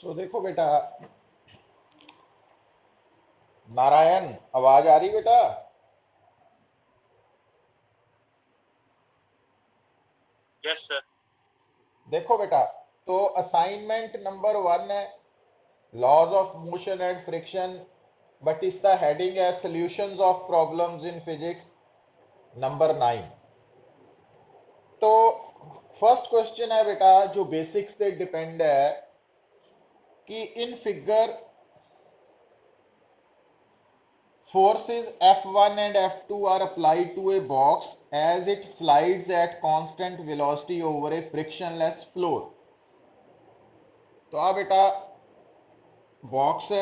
सो देखो बेटा, नारायण, आवाज आ रही बेटा? Yes sir. देखो बेटा, तो असाइनमेंट नंबर 1 है laws of motion and friction, but इसका हेडिंग है solutions of problems in physics number 9। तो फर्स्ट क्वेश्चन है बेटा जो बेसिक्स से डिपेंड है कि in figure forces F1 and F2 are applied to a box as it slides at constant velocity over a frictionless floor। तो आ बेटा box है,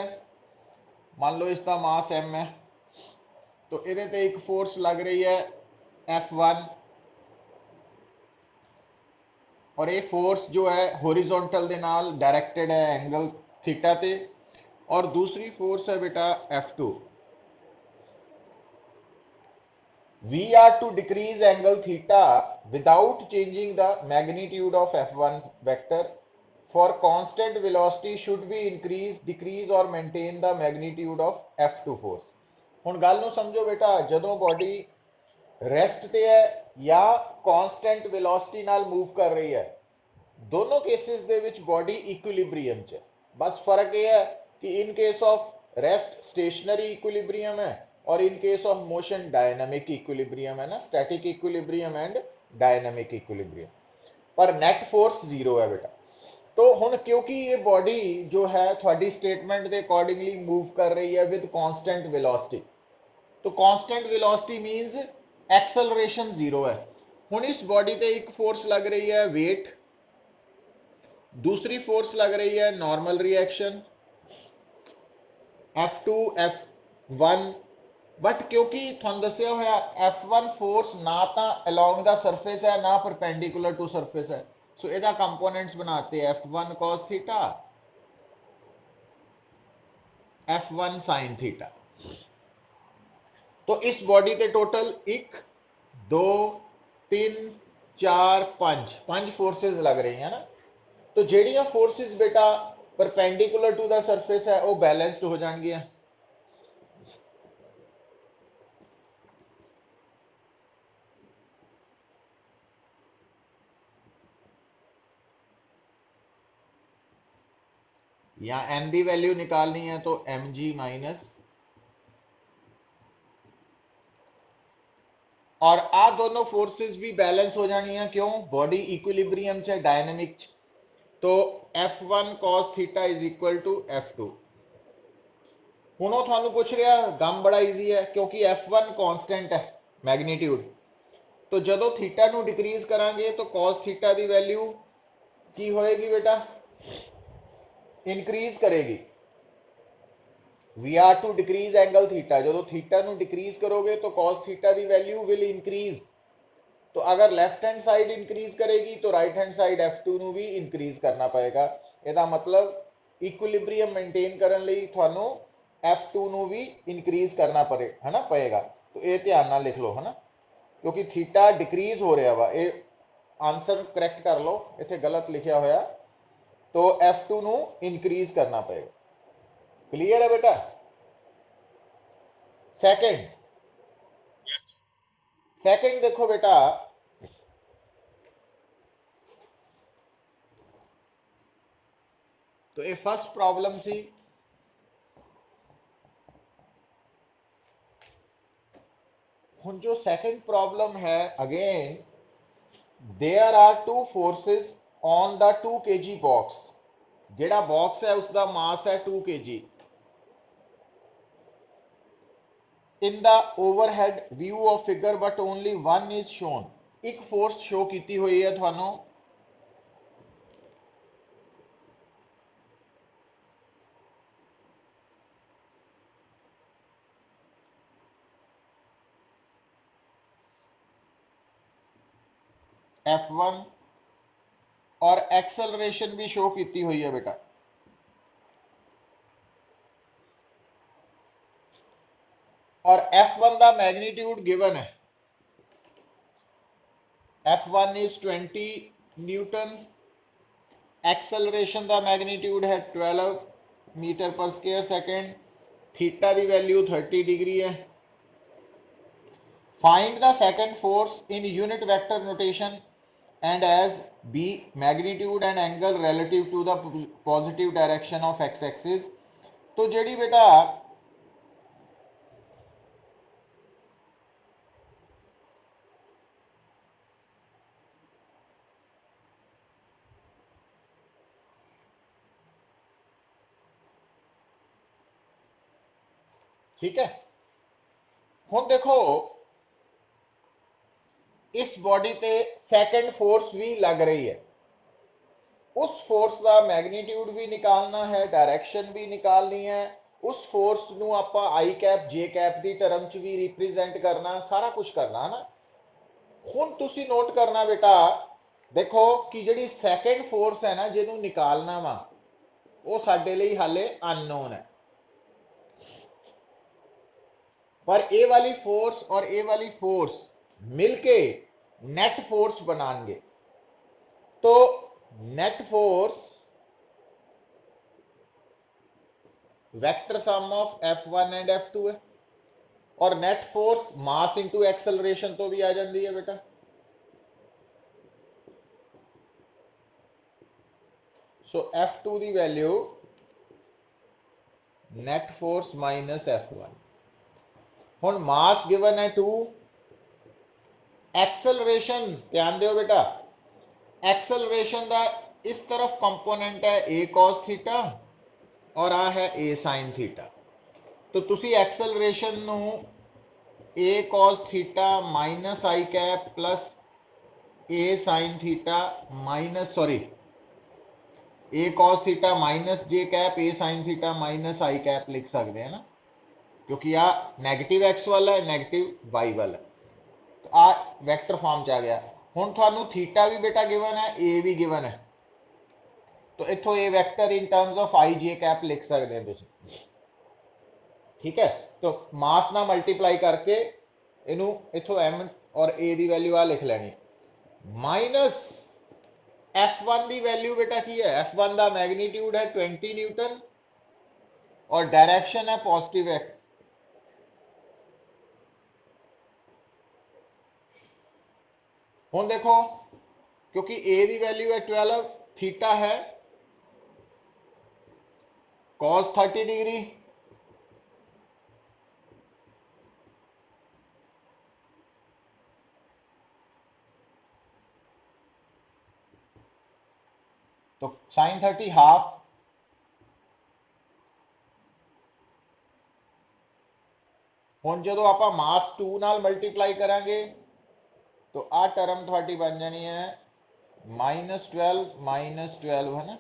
मान लो इसका मास m है, तो ਇਹਦੇ ਤੇ ਇੱਕ फोर्स लग रही है F1 और ये फोर्स जो है हॉरिजॉन्टल ਦੇ ਨਾਲ डायरेक्टेड है एंगल थीटा ते, और दूसरी फोर्स है बेटा F2। We are to decrease angle theta without changing the magnitude of F1 vector. For constant velocity should be increase, decrease or maintain the magnitude of F2 force। ਹੁਣ ਗੱਲ ਨੂੰ ਸਮਝੋ ਬੇਟਾ, ਜਦੋਂ ਬੋਡੀ ਰੈਸਟ ਤੇ ਹੈ ਜਾਂ ਕਾਂਸਟੈਂਟ ਵੈਲੋਸਿਟੀ ਨਾਲ ਮੂਵ ਕਰ ਰਹੀ ਹੈ, दोनों केसेस ਦੇ ਵਿੱਚ ਬੋਡੀ ਇਕੁਇਲਿਬ੍ਰੀਅਮ ਚ ਹੈ। ਬਸ ਫਰਕ ਇਹ ਹੈ ਕਿ in case of rest stationary equilibrium है और in case of motion dynamic equilibrium है ना, static equilibrium and dynamic equilibrium. पर नेट फोर्स जीरो है बेटा। तो हुन क्योंकि ये बॉडी जो है थोड़ी स्टेटमेंट के अकॉर्डिंगली मूव कर रही है विद कांस्टेंट वेलोसिटी, तो constant velocity means acceleration zero है। हुन इस बॉडी पे एक फोर्स लग रही है वेट, दूसरी फोर्स लग रही है normal reaction F2 F1। But क्योंकि थोड़ा दसिया होया F1 फोर्स ना तो अलोंग द सरफेस है ना परपेंडिकुलर टू सरफेस है, सो ਇਹਦਾ कंपोनेंट्स बनाते F1 cos theta, F1 sin theta. तो इस बॉडी के टोटल 1 2 3 4 5 5 फोर्सेस लग रही हैं ना। तो ਜਿਹੜੀਆਂ फोर्सेस बेटा परपेंडिकुलर टू द सरफेस है वो बैलेंस्ड हो जाएंगी। या एन की वैल्यू निकालनी है तो एम जी माइनस, और आ दोनों फोर्सेस भी बैलेंस हो जानी है। क्यों? बॉडी इक्विलिब्रियम च डायनेमिक च। तो F1 cos theta is equal to F2। हुण वो थानू पूछ रहा, गम बड़ा ईजी है क्योंकि F1 कांस्टेंट है मैग्नीट्यूड, तो जदों थीटा नू डिक्रीज करांगे तो cos थीटा की वैल्यू की होएगी बेटा? इंक्रीज करेगी। We are to decrease angle theta, जो थीटा नु डिक्रीज करोगे तो cos थीटा की वैल्यू विल इंक्रीज। तो अगर लेफ्ट हैंड साइड इंक्रीज करेगी तो राइट हैंड साइड F2 नु भी इंक्रीज करना पड़ेगा। ਇਹਦਾ मतलब इक्विलिब्रियम मेंटेन करने ਲਈ ਤੁਹਾਨੂੰ F2 नु भी इंक्रीज करना पड़े है ना पएगा। तो ये ध्यान नाल लिख लो है ना, क्योंकि थीटा डिक्रीज हो रहा वा। ये आंसर करैक्ट कर लो, इतने गलत लिखा होया, तो F2 नु इंक्रीज करना पड़ेगा। क्लियर है बेटा? सेकंड, सेकंड देखो बेटा, तो ये फर्स्ट प्रॉब्लम सी। हुन जो सेकंड प्रॉब्लम है, again there are two forces on the 2 kg box. जेड़ा बॉक्स है उसका मास है 2 kg। In the overhead view of figure but only one is shown. एक फोर्स शो की हुई है थानू F1, और एक्सेलरेशन भी शो की हुई है बेटा। और F1 का मैग्नीट्यूड गिवन है, F1 is 20 न्यूटन एक्सेलरेशन का मैग्नीट्यूड है 12 metre per square second, theta की वैल्यू 30 डिग्री है। Find the second force in unit vector notation and as b magnitude and angle relative to the positive direction of x axis। तो JD बेटा ठीक है, हुण देखो इस बॉडी ते सेकंड फोर्स भी लग रही है, उस फोर्स का मैग्नीट्यूड भी निकालना है, डायरेक्शन भी निकालनी है, उस फोर्स नू आपां आई कैप जे कैप की टर्म च भी रिप्रेजेंट करना, सारा कुछ करना ना। हुण तुसी नोट करना बेटा, देखो कि जिहड़ी सैकेंड फोर्स है ना जिहनू निकालना वा वो साडे लई हाले अननोन है, पर ए वाली फोर्स और ए वाली फोर्स मिलके नेट फोर्स बनाएंगे। तो net force vector sum of F1 and F2 है, और net force mass into acceleration तो भी आ जाती है बेटा। सो F2 की value net force minus F1। हुण मास गिवन है 2, एक्सेलरेशन ध्यान दो बेटा, एक्सेलरेशन का इस तरफ कंपोनेंट है a cos थीटा और आ है a sin थीटा। तो तुसी एक्सेलरेशन नू a cos theta minus I cap plus a sin theta minus sorry a cos theta minus J cap a sin theta minus I cap लिख सकते हैं ना, क्योंकि आ नैगेटिव एक्स वाला है, नैगेटिव वाई वाला है। तो आ वैक्टर फॉर्म च आ गया। हुण तुहानू थीटा भी बेटा गिवन है, ए भी गिवन है, तो इथों a vector in terms of i j cap लिख सकते हैं तुम। ठीक है, तो मास ना मल्टीप्लाई करके इनू इथों एम और ए की वैल्यू आ लिख लैनी, माइनस F1 की वैल्यू बेटा की है, F1 का मैग्नीट्यूड है 20 न्यूटन और डायरेक्शन है पॉजिटिव एक्स। हुण देखो क्योंकि ए की वैल्यू है 12, थीटा है cos 30 डिग्री, तो sin 30 हाफ, हुण जो आप मास 2 नाल मल्टीप्लाई करांगे तो आ टर्म थोड़ी बन जानी है -12 है ना,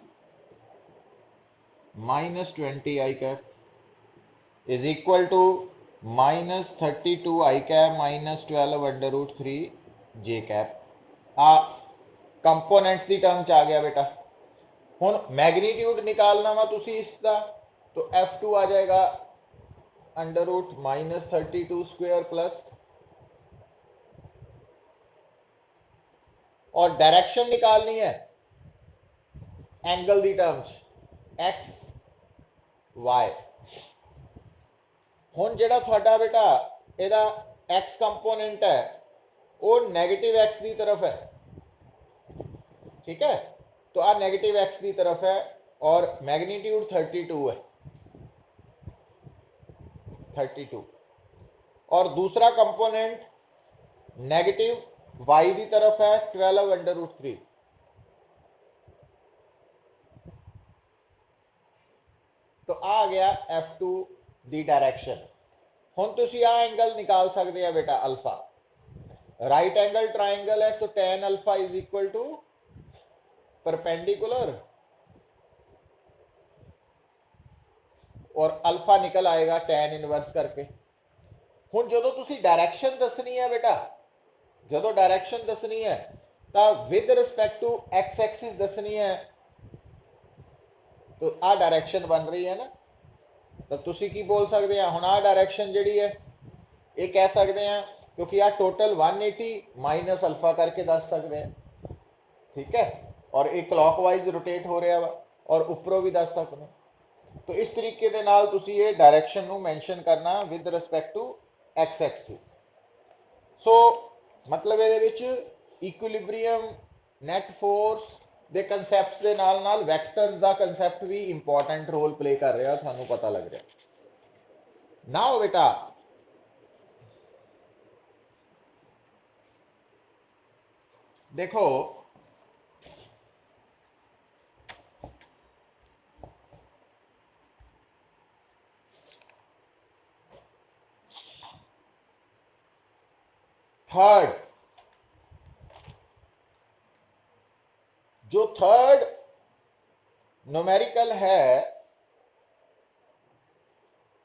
-20 i cap is equal to -32 i cap -12 √3 j cap. आ कंपोनेंट्स की टर्म च आ गया बेटा। हुण मैग्नीट्यूड निकालना वा तुसी इसका, तो F2 आ जाएगा √-32 स्क्वायर प्लस, और डायरेक्शन निकालनी है एंगल दी टर्म्स एक्स वाई। हुण जेड़ा थोड़ा बेटा एदा एक्स कंपोनेंट है वो नेगेटिव एक्स की तरफ है, ठीक है, तो आ नेगेटिव एक्स की तरफ है और मैग्नीट्यूड 32 है, 32, और दूसरा कंपोनेंट नेगेटिव वाई की तरफ है 12 √3। तो आ गया F2 दी डायरेक्शन। हुण तुसी आ एंगल निकाल सकते हैं बेटा अल्फा, राइट एंगल ट्राइंगल है तो tan alpha is equal to perpendicular, और अल्फा निकल आएगा tan इनवर्स करके। हुण जो तुसी डायरेक्शन दसनी है बेटा, जो डायरेक्शन दसनी है तो with respect to x axis दसनी है, तो आ डायरेक्शन बन रही है ना, तो तुसी की बोल सकते हैं हुण आ डायरेक्शन जिहड़ी है ये कह सकते हैं, क्योंकि आ टोटल 180 माइनस अल्फा करके दस सकते हैं। ठीक है, और ਇਹ क्लॉकवाइज रोटेट हो रहा वा और उपरों भी दस सकते। तो इस तरीके दे नाल तुसी ये डायरेक्शन नू मेंशन करना with respect to x axis. So मतलब ਇਹਦੇ ਵਿੱਚ इक्विलिब्रियम नेट फोर्स ਦੇ ਕਨਸੈਪਟਸ ਦੇ ਨਾਲ ਨਾਲ ਵੈਕਟਰਸ ਦਾ ਕਨਸੈਪਟ ਵੀ ਇੰਪੋਰਟੈਂਟ ਰੋਲ ਪਲੇ ਕਰ ਰਿਹਾ, ਤੁਹਾਨੂੰ ਪਤਾ ਲੱਗ ਰਿਹਾ। ਨਾਓ ਬੇਟਾ देखो, थर्ड जो थर्ड न्यूमेरिकल है,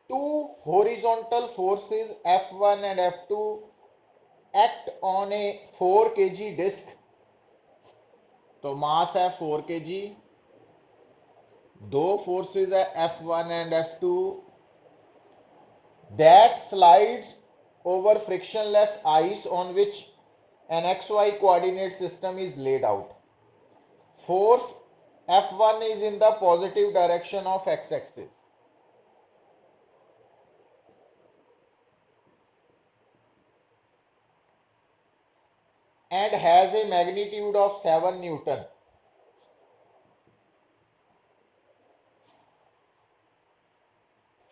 two horizontal forces F1 and F2 act on a 4 kg disc. तो मास है 4 kg, दो फोर्सेस है F1 and F2 that slides over frictionless ice on which an XY coordinate system is laid out. Force F1 is in the positive direction of x-axis and has a magnitude of 7 Newton.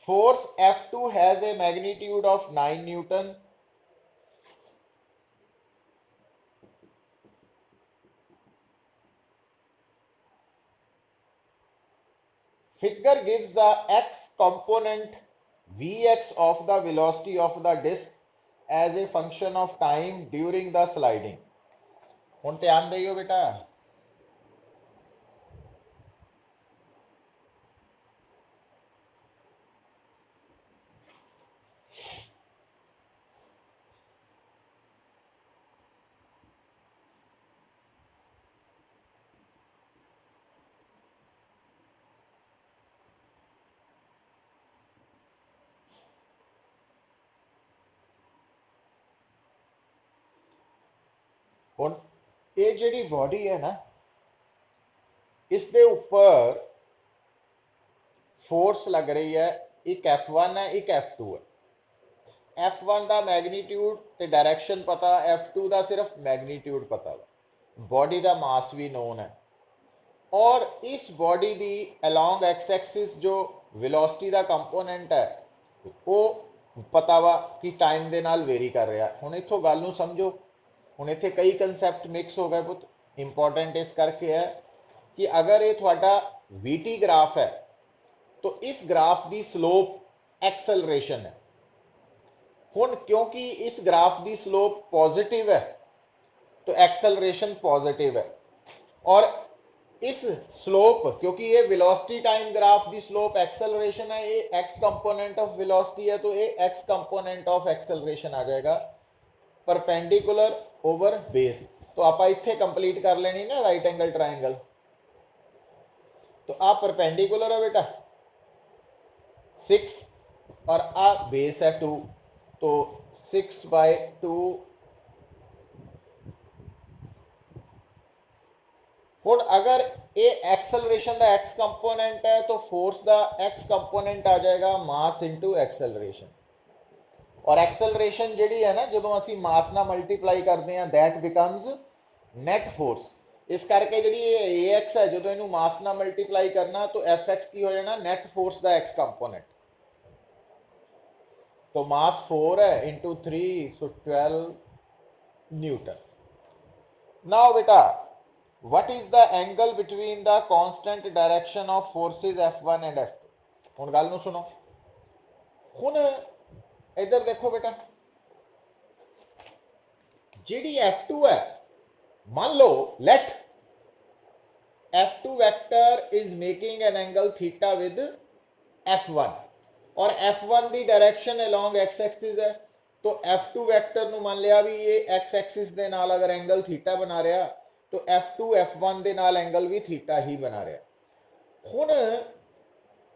Force F2 has a magnitude of 9 Newton. Figure gives the x component Vx of the velocity of the disk as a function of time during the sliding. हुण ध्यान दियो बेटा, हुण ये जिहड़ी body है ना, इसके ऊपर फोर्स लग रही है, एक F1 है एक F2 है। F1 का मैग्नीट्यूड ते डायरेक्शन पता, F2 का सिर्फ मैग्नीट्यूड पता, बॉडी का मास भी नोन है। और इस बॉडी की अलॉन्ग एक्स एक्सिस जो वेलोसिटी का कंपोनेंट है वो पता वा कि टाइम के नाल वेरी कर रहा है। हुण इत्थों गल नूं समझो, हुण इत्थे कई कंसैप्ट मिक्स हो गए पुत। इंपॉर्टेंट इस करके है कि अगर ये थोड़ा वीटी ग्राफ है तो इस ग्राफ की स्लोप एक्सेलरेशन है। हुण क्योंकि इस ग्राफ की स्लोप पॉजिटिव है तो एक्सेलरेशन पॉजिटिव है, और इस स्लोप क्योंकि ये वेलोसिटी टाइम ग्राफ की स्लोप एक्सेलरेशन है, ये एक्स कंपोनेंट ऑफ वेलोसिटी है तो ये एक्स कंपोनेंट ऑफ एक्सेलरेशन आ जाएगा परपेंडिकुलर ओवर बेस। तो आप इत्थे कंप्लीट कर लेनी ना राइट एंगल ट्रायंगल। तो आ परपेंडिकुलर है बेटा 6 और आ बेस है 2, तो 6/2। हुण अगर ये एक्सेलरेशन का एक्स कंपोनेंट है तो फोर्स का एक्स कंपोनेंट आ जाएगा मास इंटू एक्सेलरेशन। और एक्सेलरेशन जिहड़ी है ना, जो असीं मास नाल मल्टीप्लाई करते हैं दैट बिकम्स नेट फोर्स। इस करके जिहड़ी ये AX है, जो इनू मास नाल मल्टीप्लाई करना तो FX की हो जाना नेट फोर्स का एक्स कंपोनेंट। तो मास 4 है इंटू 3, सो 12 न्यूटन। नाउ बेटा, what is the angle between the constant direction of forces F1 and F2? हुण गल नूं सुनो। हुण इधर देखो बेटा, जिहड़ी F2 है, मान लो let F2 vector is making an angle theta with F1 और F1 की डायरेक्शन अलोंग एक्स एक्सिस है, तो F2 वेक्टर नूं मान लिया भी ये एक्स एक्सिस दे नाल अगर एंगल थीटा बना रहा तो F2 F1 दे नाल एंगल भी थीटा ही बना रहा। हुण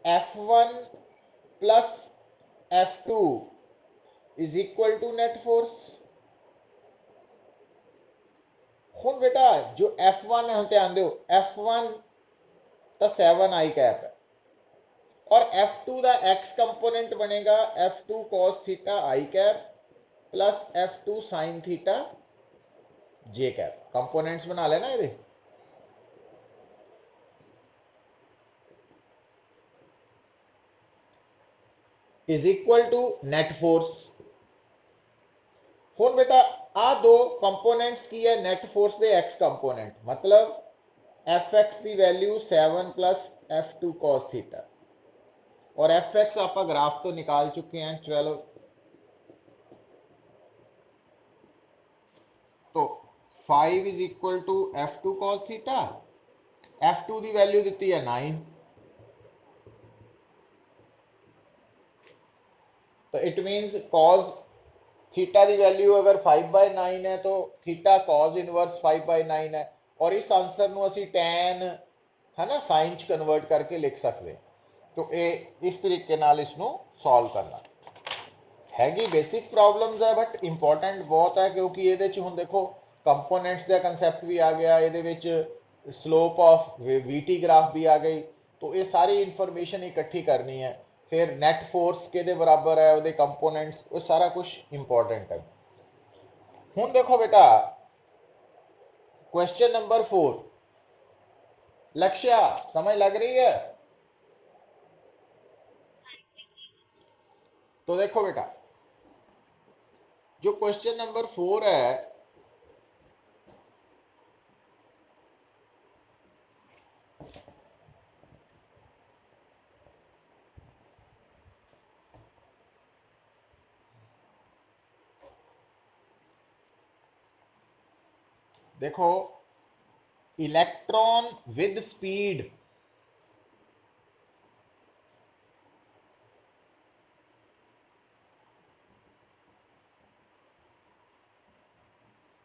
F1 plus F2 is equal to net force. ਹੁਣ बेटा जो F1 है ध्यान दो F1 तो 7 i कैप है और F2 का x कंपोनेंट बनेगा F2 cos theta i cap plus F2 sin theta j cap components बना लेना ये is equal to net force हुण बेटा आ दो कंपोनेंट्स की है नेट फोर्स दे x कंपोनेंट मतलब fx की वैल्यू 7 प्लस F2 cos थीटा और fx आप ग्राफ तो निकाल चुके हैं चलो तो 5 is equal to F2 cos theta F2 की वैल्यू दी है 9 तो इट मीन्स cos थीटा की वैल्यू अगर 5/9 है तो थीटा cos इनवर्स 5/9 है और इस आंसर ਨੂੰ ਅਸੀਂ tan है ना साइन च कन्वर्ट करके लिख सकते तो ये इस तरीके नाल इसਨੂੰ सॉल्व करना हैगी बेसिक प्रॉब्लम्स है बट इंपॉर्टेंट बहुत है क्योंकि ये ਹੁਣ देखो कंपोनेंट्स का कंसैप्ट भी आ गया ये स्लोप ऑफ वीटी ग्राफ भी आ गई तो ये सारी इंफॉर्मेशन इकट्ठी करनी है फिर नेट फोर्स के बराबर है वो कंपोनेंट्स वो सारा कुछ इंपॉर्टेंट है हुण देखो बेटा क्वेश्चन नंबर 4 लक्ष्य समझ लग रही है तो देखो बेटा जो क्वेश्चन नंबर 4 है देखो electron with speed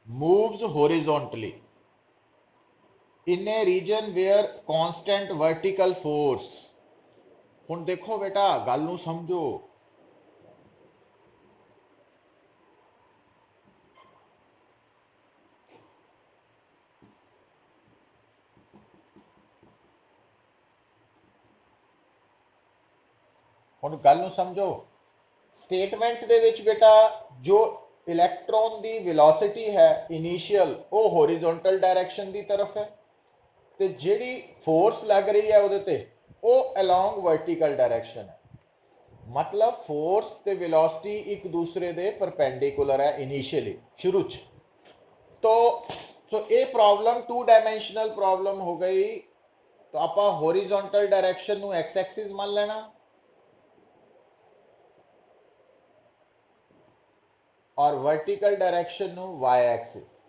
moves horizontally in a region where constant vertical force हुण देखो बेटा गल नूं समझो हुण गल नूं समझो स्टेटमेंट दे विच बेटा जो इलैक्ट्रॉन की वेलोसिटी है इनिशियल वो हॉरिजॉन्टल डायरेक्शन की तरफ है तो जिहड़ी फोर्स लग रही है उहदे ते वो अलोंग वर्टिकल डायरेक्शन है मतलब फोर्स ते वेलोसिटी एक दूसरे दे परपेंडिकुलर है इनिशियली शुरू च तो ये प्रॉब्लम 2 डायमेंशनल प्रॉब्लम हो गई तो आप हॉरिजॉन्टल डायरेक्शन नूं एक्स एक्सिस मान लेना और वर्टिकल डायरेक्शन नूं वाई एक्सिस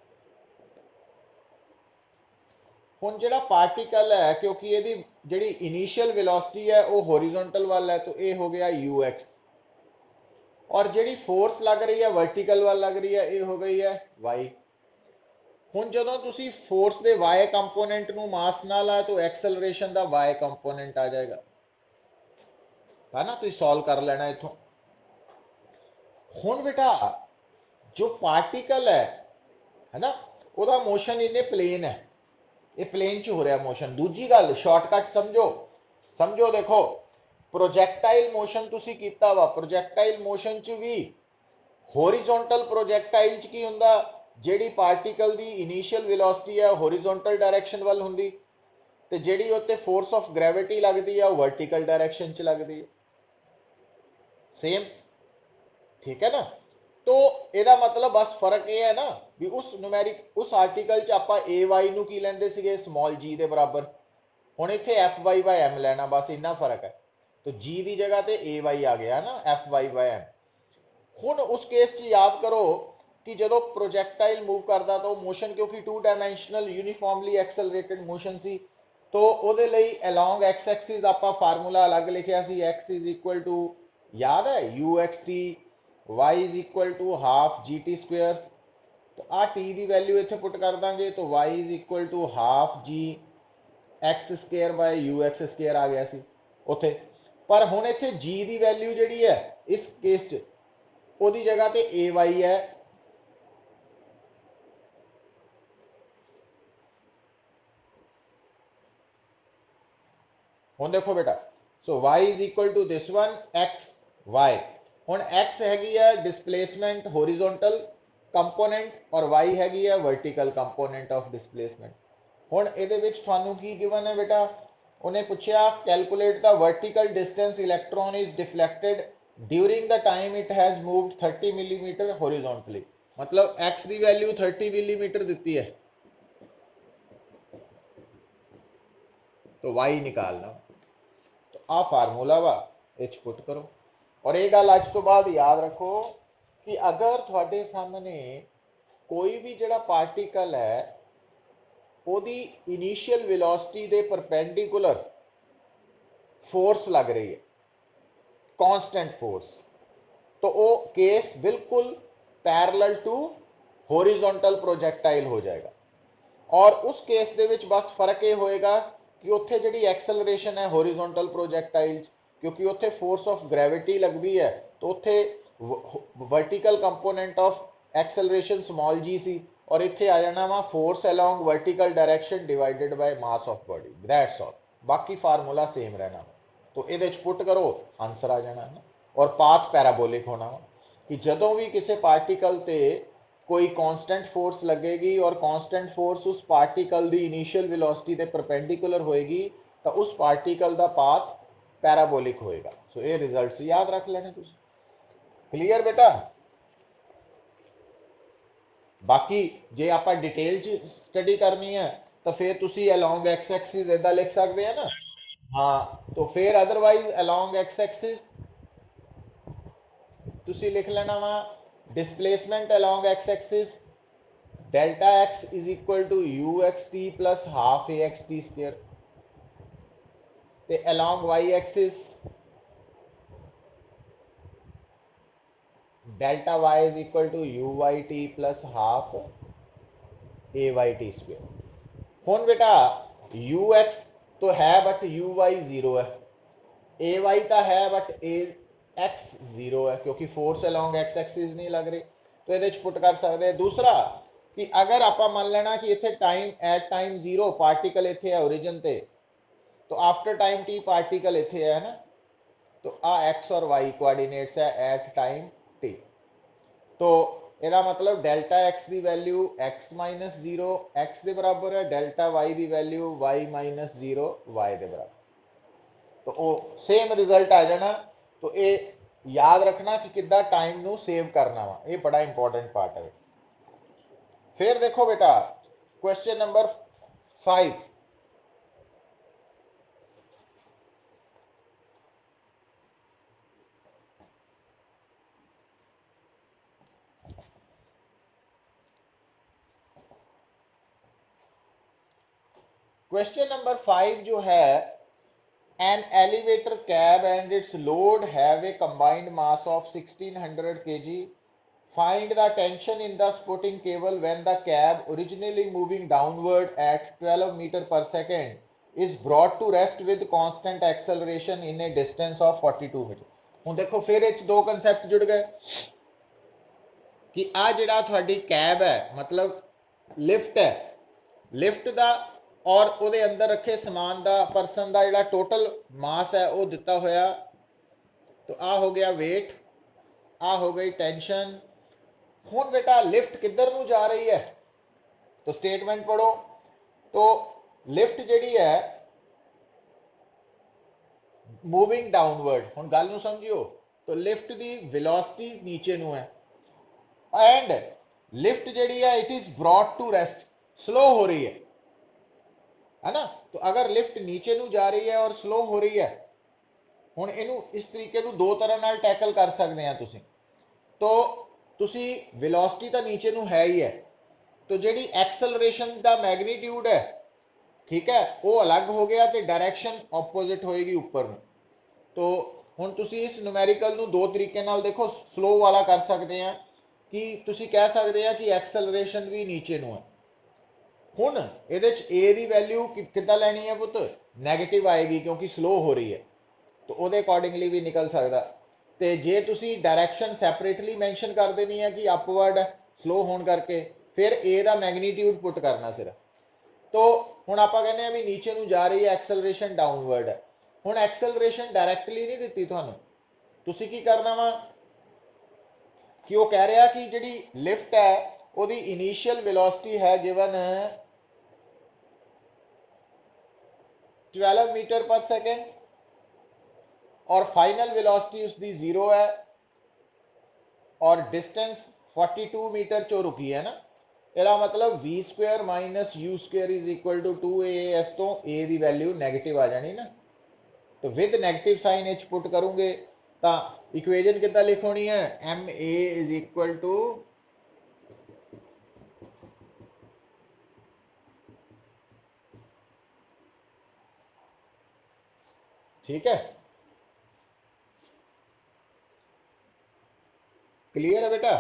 हुण जिहड़ा पार्टिकल है क्योंकि ये जिहड़ी इनिशियल वेलोसिटी है वो हॉरिजॉन्टल वाल है तो ये हो गया यू एक्स और जिहड़ी फोर्स लग रही है वर्टिकल वाल लग रही है ये हो गई है वाई हुण जदों तुसी फोर्स दे वाई कंपोनेंट नूं मास नाल आए तो एक्सेलरेशन दा वाई कंपोनेंट आ जाएगा है ना तुसी सॉल्व कर लेना इथों हुण बेटा जो पार्टिकल है ना ਉਹਦਾ मोशन इन्ने प्लेन है ये प्लेन च हो रहा मोशन दूजी गल शॉर्टकट समझो समझो देखो प्रोजैक्टाइल मोशन तुसी कीता वा प्रोजैक्टाइल मोशन च भी हॉरिजॉन्टल प्रोजैक्टाइल च की हुंदा जेडी पार्टिकल दी इनिशियल वेलोसिटी है हॉरिजॉन्टल डायरेक्शन वाल हुंदी ते जेडी उत्ते फोर्स ऑफ ग्रेविटी लगदी है वर्टिकल डायरेक्शन च लगदी है सेम ठीक है ना तो ਇਹਦਾ मतलब बस फर्क ये है ना भी उस न्यूमेरिक उस आर्टिकल च आपां ay ਨੂੰ ਕੀ ਲੈਂਦੇ ਸੀਗੇ स्मॉल g ਦੇ बराबर ਹੁਣ ਇੱਥੇ fy/m ਲੈਣਾ बस इन्ना फर्क है तो g ਦੀ जगह ते ay आ गया ना fy/m ਹੁਣ उस केस च याद करो कि ਜਦੋਂ प्रोजैक्टाइल मूव करदा तो मोशन क्योंकि 2 डायमेंशनल यूनिफॉर्मली एक्सेलरेटेड मोशन सी तो ਉਹਦੇ ਲਈ along x एक्सिस आपां फार्मूला अलग लिखिया सी x = याद है uxt y is equal to half g t square तो आ टी की वैल्यू इतने पुट कर देंगे तो y is equal to half g x square by u x square आ गया सी उथे पर हुण इत्थे g की वैल्यू जिहड़ी है इस केस च ओदी जगह ते ay है ਹੁਣ देखो बेटा, so y is equal to this one x y। ਹੁਣ x हैगी है डिस्प्लेसमेंट होरिजोनटल कंपोनेंट और y हैगी है वर्टिकल कंपोनेंट ऑफ डिस्प्लेसमेंट। ਹੁਣ ਇਹਦੇ ਵਿੱਚ ਤੁਹਾਨੂੰ ਕੀ ਗਿਵਨ ਹੈ बेटा, ਉਹਨੇ ਪੁੱਛਿਆ calculate the vertical distance electron is deflected during the time it has moved 30 millimetre horizontally. मतलब x की वैल्यू 30 मिलीमीटर दी है, तो y निकालना। तो आ फार्मूला वा इच पुट करो। और ये गल अज तो बाद याद रखो कि अगर थोड़े सामने कोई भी जड़ा पार्टिकल है ओदी इनिशियल वेलोसिटी दे परपेंडिकुलर फोर्स लग रही है, कांस्टेंट फोर्स, तो वो केस बिल्कुल पैरेलल टू हॉरिजॉन्टल प्रोजेक्टाइल हो जाएगा। और उस केस दे विच बस फर्क ये होएगा कि उत्थे जिहड़ी एक्सेलरेशन है हॉरिजॉन्टल प्रोजेक्टाइल, क्योंकि उत्थे फोर्स ऑफ ग्रेविटी लगती है, तो उत्थे vertical component of acceleration small g सी, और इत्थे आ जाना वा force along vertical direction divided by mass of body, that's all. बाकी फार्मूला सेम रहना। तो ये पुट करो, आंसर आ जाना है। और पाथ पैराबोलिक होना वा कि जदों भी किसी पार्टिकल ते कोई कांस्टेंट फोर्स लगेगी और कांस्टेंट फोर्स उस पार्टिकल दी इनिशियल वेलोसिटी दे परपेंडिकुलर होएगी, तो उस पार्टिकल दा पाथ पैराबोलिक होएगा। सो ये रिजल्ट्स याद रख लेने तुसीं। क्लियर बेटा? बाकी जे आपां डिटेल च स्टडी करनी है तो फिर तुसीं अलोंग एक्स एक्सिस इदां लिख सकते हैं ना। हाँ, तो फिर अदरवाइज अलोंग एक्स एक्सिस तुसीं लिख लेना वा displacement along x axis delta x is equal to u x t plus half a x t square, ते along y axis delta y is equal to u y t plus half a y t square. हुण बेटा you x तो है but you Y zero है, ए Y तो है but A x zero है, क्योंकि फोर्स अलोंग एक्स एक्सिस नहीं लग रही। तो ये पुट कर सकते हैं। दूसरा कि अगर आप मान लेना कि इतने time at time zero particle इतने है ओरिजिन ते, तो आफ्टर टाइम टी पार्टिकल इतने है ना, तो आ एक्स और वाई कोऑर्डिनेट्स है एट टाइम टी। तो ਇਹਦਾ मतलब डेल्टा एक्स की value X minus zero X के बराबर है, डेल्टा वाई की value Y minus zero Y के बराबर, तो वो सेम रिजल्ट आ जाना। तो ये याद रखना कि किद्दां टाइम नू सेव करना वा, ये बड़ा इंपॉर्टेंट पार्ट है। फिर देखो बेटा क्वेश्चन नंबर 5, क्वेश्चन नंबर 5 जो है, an elevator cab and its load have a combined mass of 1600 kg. Find the tension in the supporting cable when the cab originally moving downward at 12 meter per second is brought to rest with constant acceleration in a distance of 42 meter। ਹੁਣ देखो फिर ਇਹ दो concept जुड़ गए कि आ जिहड़ा तुहाडी कैब है मतलब लिफ्ट है, लिफ्ट दा और ਉਹਦੇ अंदर रखे समान का परसन का जो टोटल मास है वो दिता होया। तो आ हो गया वेट, आ हो गई टेंशन। हुण बेटा लिफ्ट किधर नू जा रही है, तो स्टेटमेंट पढ़ो। तो लिफ्ट जिहड़ी है मूविंग डाउनवर्ड, हुण गल नू समझियो। तो लिफ्ट की वेलोसिटी नीचे नू है एंड लिफ्ट जिहड़ी है it is brought to rest, slow हो रही है ना। तो अगर लिफ्ट नीचे नू जा रही है और स्लो हो रही है, हुण इनू इस तरीके नू दो तरह नाल टैकल कर सकते हैं तुसीं। तो तुसीं वेलोसिटी तो नीचे नू है ही है, तो जिहड़ी एक्सेलरेशन का मैग्नीट्यूड है ठीक है वो अलग हो गया, तो डायरेक्शन ऑपोजिट होएगी ऊपर नू। तो हुण तुसीं इस न्यूमेरिकल नू दो तरीके नाल देखो, स्लो वाला कर सकते हैं कि तुसीं कह सकते हैं कि एक्सेलरेशन भी नीचे नू है। हुण इहदे च ए दी वैल्यू किद्दां लैनी है पुत्त, नैगेटिव आएगी क्योंकि स्लो हो रही है, तो ਉਹਦੇ अकॉर्डिंगली भी निकल सकता। तो जे तुसी डायरैक्शन सैपरेटली मैंशन कर देनी है कि अपवर्ड स्लो होने करके, फिर ए दा मैग्नीट्यूड पुट करना सिर्फ। तो हुण आपां कहने भी नीचे नू जा रही है एक्सेलरेशन डाउनवर्ड है, ਹੁਣ ਐਕਸਲਰੇਸ਼ਨ ਡਾਇਰੈਕਟਲੀ ਨਹੀਂ ਦਿੱਤੀ ਤੁਹਾਨੂੰ, ਤੁਸੀਂ ਕੀ ਕਰਨਾ ਵਾ ਕਿ ਉਹ ਕਹਿ ਰਿਹਾ ਕਿ ਜਿਹੜੀ ਲਿਫਟ ਹੈ ਉਹਦੀ ਇਨੀਸ਼ੀਅਲ ਵੈਲੋਸਿਟੀ ਹੈ ਗਿਵਨ 12 मीटर पर सेकेंड और फाइनल वेलोसिटी उसकी 0 है और डिस्टेंस 42 मीटर चो रुकी है ना। ਇਹਦਾ मतलब v square minus u square is equal to 2as तो a की वैल्यू नैगेटिव आ जानी ना। तो विद नैगेटिव साइन एच पुट करूंगे तो इक्वेजन कितना लिखोनी है, m a is equal to ठीक है, क्लियर है बेटा।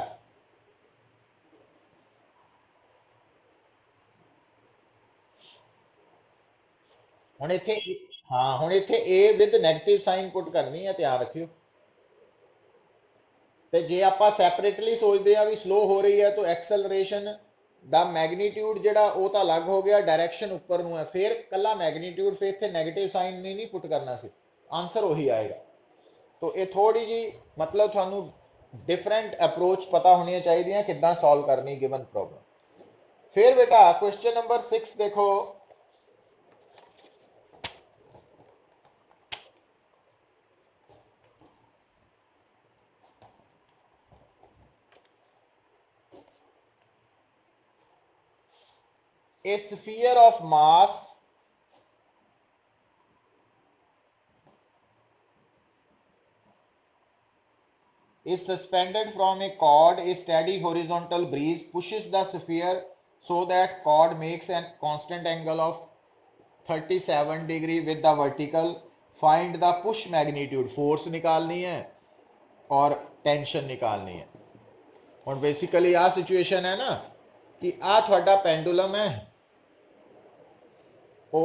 ਹੁਣ ਇੱਥੇ ਹਾਂ ਹੁਣ ਇੱਥੇ a ਵਿਦ ਨੈਗੇਟਿਵ ਸਾਈਨ ਪੁੱਟ ਕਰਨੀ ਹੈ, ਧਿਆਨ ਰੱਖਿਓ। ਤੇ ਜੇ ਆਪਾਂ ਸੈਪਰੇਟਲੀ ਸੋਚਦੇ ਆ ਵੀ ਸਲੋ ਹੋ ਰਹੀ ਹੈ ਤਾਂ ਐਕਸਲਰੇਸ਼ਨ ਦਾ ਮੈਗਨੀਟਿਊਡ ਜਿਹੜਾ ਉਹ ਤਾਂ ਅਲੱਗ ਹੋ ਗਿਆ, ਡਾਇਰੈਕਸ਼ਨ ਉੱਪਰ ਨੂੰ ਹੈ, ਫਿਰ ਕੱਲਾ ਮੈਗਨੀਟਿਊਡ, ਫਿਰ ਇੱਥੇ ਨੈਗੇਟਿਵ ਸਾਈਨ ਨਹੀਂ ਪੁੱਟ ਕਰਨਾ ਸੀ, ਆਨਸਰ ਉਹੀ ਆਏਗਾ। तो ये थोड़ी जी मतलब थानू डिफरेंट अप्रोच पता होनी चाहिए कितना सॉल्व करनी गिवन प्रॉब्लम। फिर बेटा क्वेश्चन नंबर 6 देखो, ए sphere of mass is suspended from a cord. A steady horizontal breeze pushes the sphere so that cord makes a constant angle of 37 degree with the vertical. Find the push magnitude, force निकालनी है और tension निकालनी है। और basically आ situation है ना कि आ थोड़ा पेंडुलम है वो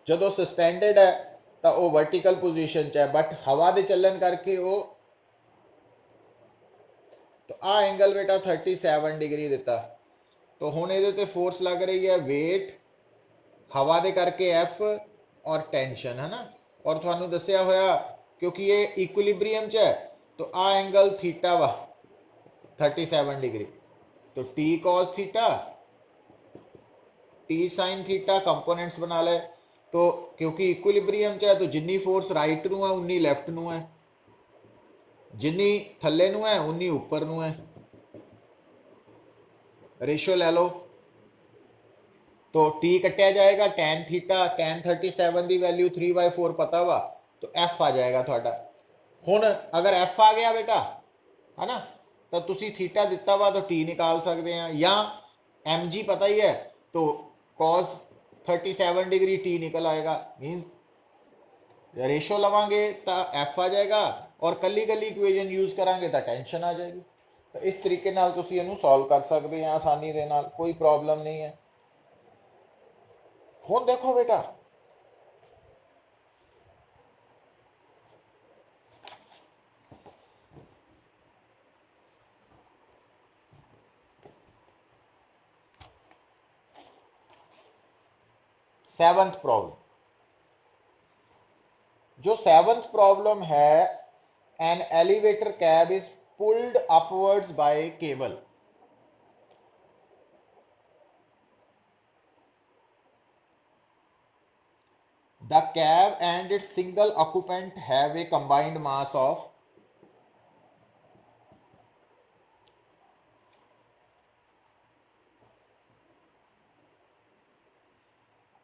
जो सस्पेंडेड है तो वो वर्टिकल पोजीशन च है, बट हवा के चलन करके वो तो आ एंगल बेटा 37 डिग्री दिता। तो हुण इहदे ते फोर्स लग रही है वेट, हवा दे करके एफ और टेंशन है ना। और तुहानू दस्सिया होया क्योंकि ये इक्विलिब्रियम च है तो आ एंगल थीटा वा 37 डिग्री, तो T cos theta T sine theta components बना ले। तो क्योंकि इक्विलिब्रियम च है तो जिन्नी फोर्स राइट नू है उन्नी लैफ्ट नू है, जिन्नी थल्ले नू है उन्नी उपर नू है। रेशो ले लो तो टी कटिया जाएगा टैन थीटा, टैन 37 की वैल्यू 3/4 पता वा तो एफ आ जाएगा थोड़ा। हुण अगर एफ आ गया बेटा है ना तो तुसी थीटा दिता वा तो टी निकाल सकते हैं, या एम जी पता ही है तो कॉस 37 डिग्री टी निकल आएगा। मीन्स रेशो लवांगे तो एफ आ जाएगा और कली कली इक्वेजन यूज करांगे तो टेंशन आ जाएगी। तो इस तरीके नाल तुसी इहनू सॉल्व कर सकते हैं आसानी दे नाल, कोई प्रॉब्लम नहीं है। हुण देखो बेटा सेवंथ प्रॉब्लम, जो सेवंथ प्रॉब्लम है, an elevator cab is pulled upwards by cable. The cab and its single occupant have a combined mass of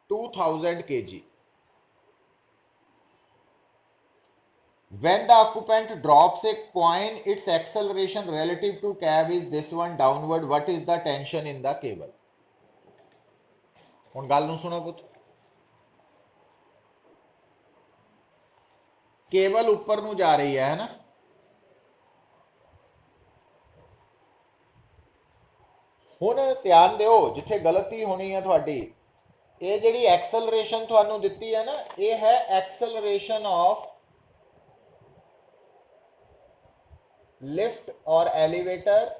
2000 kg. When the occupant drops a coin, its acceleration relative to cab is this one downward. What is the tension in the cable? हुण गल नूं सुनो पुत, cable ऊपर नूं जा रही है ना, हुण ध्यान दिओ जिथे गलती होनी है तुहाडी, ये जिहड़ी एक्सलरेशन तुहानूं दित्ती है ना, ये है एक्सलरेशन ऑफ लिफ्ट और elevator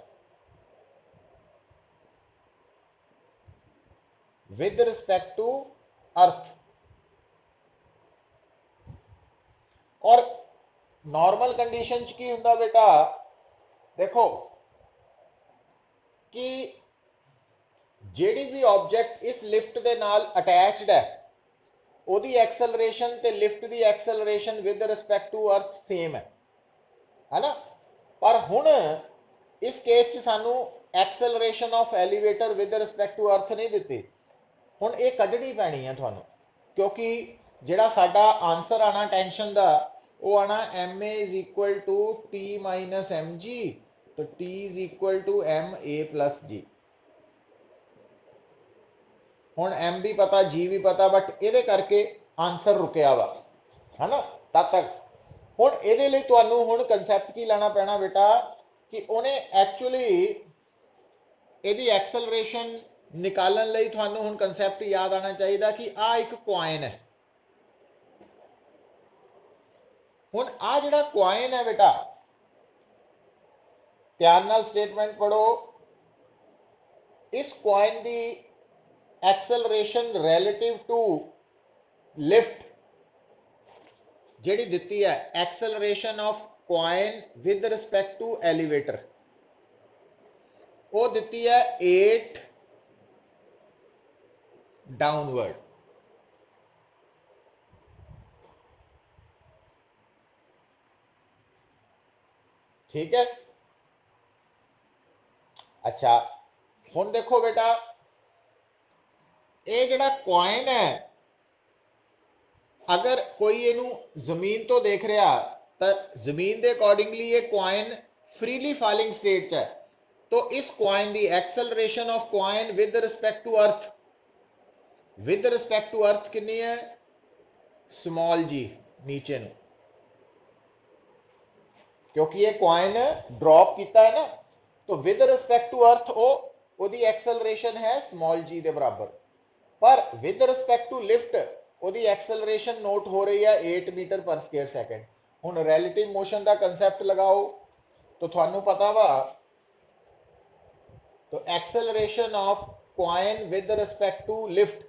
with respect to earth. और नॉर्मल कंडीशन च की हुंदा बेटा, देखो कि ਜਿਹੜੀ भी ऑब्जेक्ट इस लिफ्ट के नाल अटैच्ड है ਉਹਦੀ एक्सेलरेशन ते लिफ्ट की acceleration with respect to earth same है ना। पर हुण इस केस च सानू acceleration of elevator with respect to earth नहीं दिती। हुण ये कढनी पैनी है तुहानू, क्योंकि जिहड़ा साडा आंसर आना टेंशन का वो आना m a is equal to T minus m g, तो t is equal to m a plus g. हुण एम भी पता जी भी पता, बट ये करके आंसर रुकया वा है ना तब तक। हुण ये लिए तुहानू हुण कंसैप्ट की लेना पैना बेटा कि उन्हें एक्चुअली यदि एक्सेलरेशन निकालने लई तुहानू हुण कंसैप्ट याद आना चाहिए कि आ एक कॉइन है। हुण आ जिहड़ा कॉइन है बेटा, ध्यान नाल स्टेटमेंट पढ़ो, इस कॉइन की एक्सेलरेशन रिलेटिव टू लिफ्ट जिहड़ी दित्ती है, acceleration of coin with respect to elevator, वो दित्ती है 8 डाउनवर्ड। ठीक है। अच्छा हुण देखो बेटा, ये जिहड़ा कॉइन है, अगर कोई इनू जमीन तो देख रहा तो जमीन के अकॉर्डिंगली ये कॉइन फ्रीली फॉलिंग स्टेट है, तो इस कॉइन की acceleration of coin with respect to earth, with respect to earth कितनी है, स्मॉल जी नीचे नू, क्योंकि ये कॉइन ड्रॉप किया है ना, तो विद रिस्पैक्ट टू अर्थ ओदी एक्सेलरेशन है स्मॉल जी के बराबर। पर विद रिस्पैक्ट टू लिफ्ट ओदी एक्सेलरेशन नोट हो रही है 8 मीटर पर स्क्वायर सेकंड। हुण रिलेटिव मोशन का कंसैप्ट लगाओ तो थानू पता वा, तो acceleration of coin with respect to lift,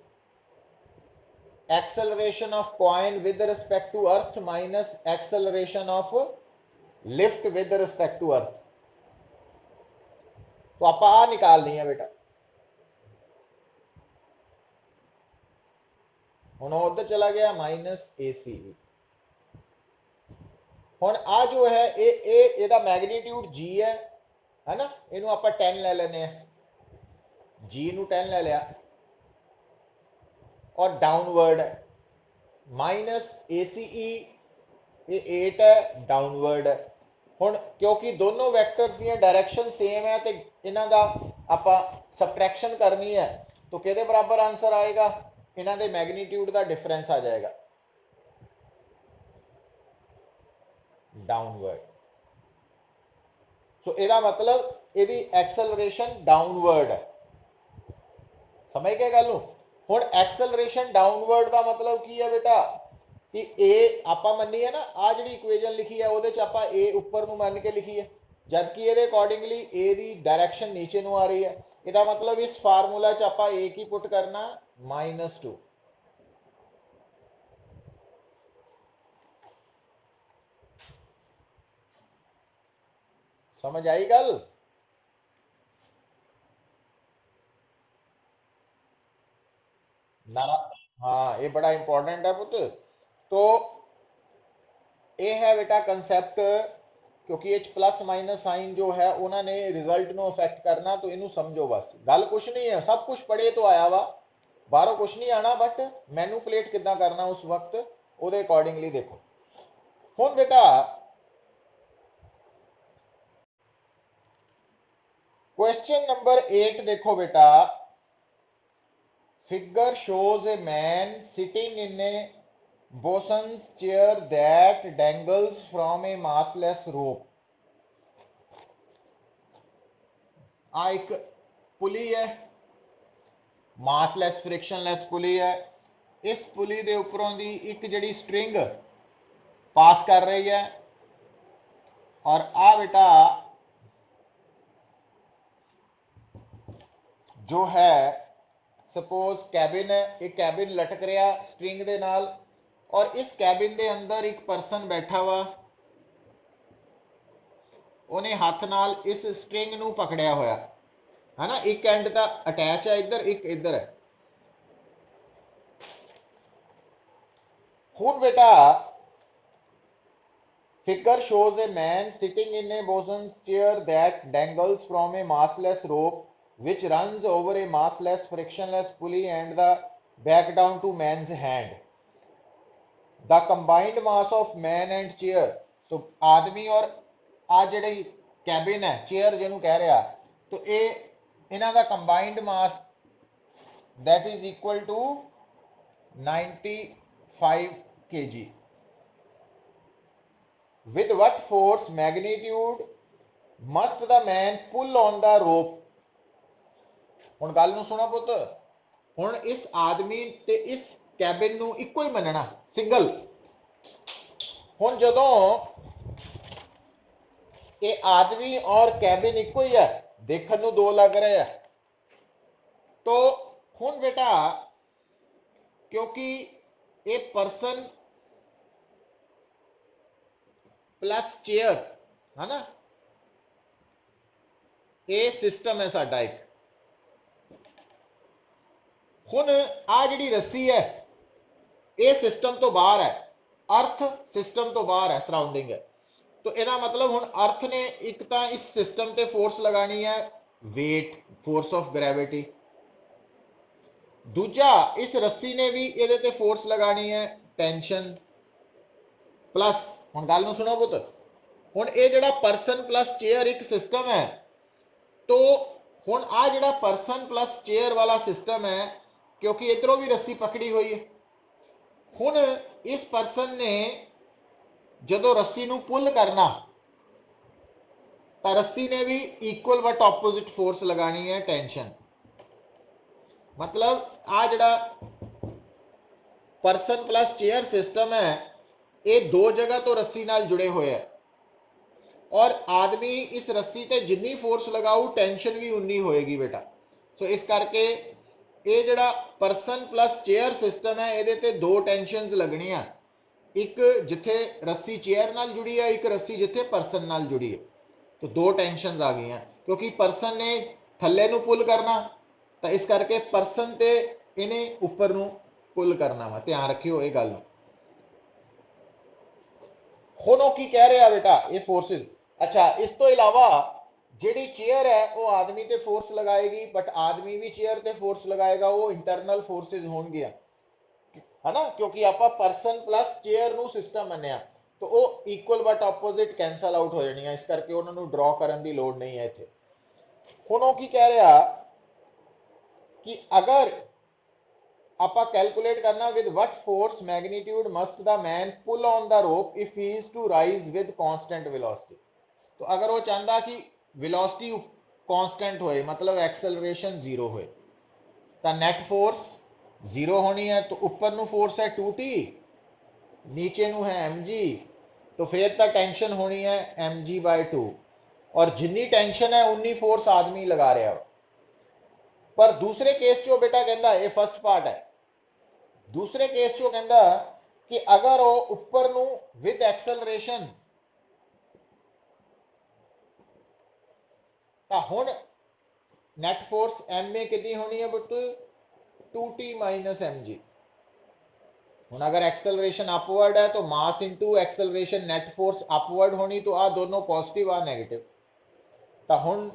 acceleration of coin with respect to earth minus acceleration of lift with respect to earth, तो आप आ निकालनी है बेटा। हुण उधर चला गया माइनस ए सी। हुण आ जो है एदा मैग्नीट्यूड जी है ना, इनू आप 10 ले लेने, जी नू 10 ले लिया, और डाउनवर्ड है माइनस ए सी ई, ये 8 है, डाउनवर्ड है। हुण क्योंकि दोनों वैक्टर्स दी डायरेक्शन सेम है तो इन्हां दा आपां सबट्रैक्शन करनी है, तो किहदे बराबर आंसर आएगा, इन्हां दे मैग्नीट्यूड का डिफरेंस आ जाएगा, डाउनवर्ड। सो इसका मतलब यदि एक्सेलरेशन डाउनवर्ड है, समझ गए गल। हुण एक्सेलरेशन डाउनवर्ड का मतलब की है बेटा कि ए आपां मन्नीए ना, आ जिहड़ी इक्वेशन लिखी है उहदे च आपां ए उपर नूं मन के लिखी है, जबकि ये अकॉर्डिंगली ए दी डायरेक्शन नीचे नूं आ रही है। इसका मतलब इस फार्मूला च आपां ए की पुट करना -2। समझ आई गल। ना, हाँ ये बड़ा इंपॉर्टेंट है पुत। तो ये है बेटा कंसैप्ट, क्योंकि एच प्लस माइनस साइन जो है उन्होंने रिजल्ट नो अफेक्ट करना, तो इनू समझो बस, गल कुछ नहीं है, सब कुछ पढ़े तो आया वा, बाहरों कुछ नहीं आना, बट मैनूपुलेट कितना करना उस वक्त वो अकॉर्डिंगली देखो। हुण बेटा क्वेश्चन नंबर 8 देखो बेटा, figure shows a man sitting in a bosun's chair that dangles from a massless rope। आ एक पुली है, मासलैस फ्रिक्शनलैस पुली है, इस पुली के उपरों की एक जड़ी स्ट्रिंग पास कर रही है, और आ बेटा जो है सपोज कैबिन है, एक कैबिन लटक रहा स्ट्रिंग के नाल, और इस कैबिन के अंदर एक परसन बैठा वा, उन्हें हाथ नाल इस स्ट्रिंग नू पकड़िया होया है ना, एक एंड का अटैच है इधर, एक इधर है। हुण बेटा figure shows a man sitting in a bosun's chair that dangles from a massless rope which runs over a massless frictionless pulley and the back down to man's hand. The combined mass of man and chair, तो आदमी और आ जिहड़ी cabin है, chair जिन्हों कह रहा, तो ये इन्हां दा combined mass that is equal to 95 kg. With what force magnitude must the man pull on the rope? हुण गल नूं सुणो पुत्त, हुण इस आदमी ते इस कैबिन नूं इक्को ही मनना, सिंगल। हुण जदों ये आदमी और कैबिन इक्को ही है, देखण नूं दो लग रहे हैं, तो हुण बेटा क्योंकि ये परसन प्लस चेयर है ना, ये सिस्टम है साडा एक। हुण आ जिहड़ी रस्सी है ये सिस्टम तो बाहर है, अर्थ सिस्टम तो बाहर है, सराउंडिंग है। तो इसका मतलब हुण अर्थ ने एक तो इस सिस्टम ते फोर्स लगानी है, वेट, फोर्स ऑफ ग्रेविटी। दूजा इस रस्सी ने भी ये ते फोर्स लगानी है, टेंशन। प्लस हुण गल नूं सुणो पुत्त, हुण ये जिहड़ा परसन प्लस चेयर एक सिस्टम है, तो हुण आ जिहड़ा परसन प्लस चेयर वाला सिस्टम है, क्योंकि इधरों भी रस्सी पकड़ी हुई है, हुण इस परसन ने जदों रस्सी नूं पुल करना तो रस्सी ने भी इक्वल बट ऑपोजिट फोर्स लगानी है, टेंशन। मतलब आ जिहड़ा परसन प्लस चेयर सिस्टम है, ये दो जगह तो रस्सी नाल जुड़े हुए हैं, और आदमी इस रस्सी ते जिन्नी फोर्स लगाऊ टेंशन भी उन्नी होएगी बेटा। तो इस करके ये जिहड़ा परसन प्लस चेयर सिस्टम है, ये ते दो टेंशनस लगनियां, एक जिथे रस्सी चेयर नाल जुड़ी है, एक रस्सी जिथे परसन नाल जुड़ी है। तो दो टेंशनस आ गई हैं, क्योंकि परसन ने थल्ले नूं पुल करना, तो इस करके परसन ते इन्हें उपर नूं पुल करना वा। ध्यान रखियो ये गल। हुण की कह रहा बेटा ये फोर्सिस। अच्छा, इस तो इलावा जिहड़ी चेयर है वो आदमी ते फोर्स लगाएगी, बट आदमी भी चेयर ते फोर्स लगाएगा, वो इंटरनल फोर्सिस होणगियां, है ना, क्योंकि आप परसन प्लस चेयर नूं सिस्टम मन्निया, तो वो equal but opposite cancel out हो जाणियां, इस करके उन्होंने ड्रॉ करने की लोड़ नहीं है इत्थे। हुण वो की कह रहा कि अगर आप कैलकुलेट करना with what force magnitude must the man pull on the rope if he is to rise with constant velocity. तो अगर वो चाहता कि वेलोसिटी कांस्टेंट होए, मतलब एक्सेलरेशन जीरो होए, तो नेट फोर्स जीरो होनी है। तो ऊपर नू फोर्स है 2t, नीचे नू है mg, तो फिर तो टेंशन होनी है mg/2, और जिन्नी टेंशन है उन्नी फोर्स आदमी लगा रहा है। पर दूसरे केस चो बेटा कहता, ये फर्स्ट पार्ट है, दूसरे केस चो कहता कि अगर वो ऊपर नू विद एक्सेलरेशन, तो हुण नेट फोर्स एम ए कितनी होनी है बट 2t माइनस mg। हुण अगर एक्सेलरेशन अपवर्ड है तो मास into acceleration net force upward होनी, तो आ दोनों पॉजिटिव आ नेगेटिव। तो हुण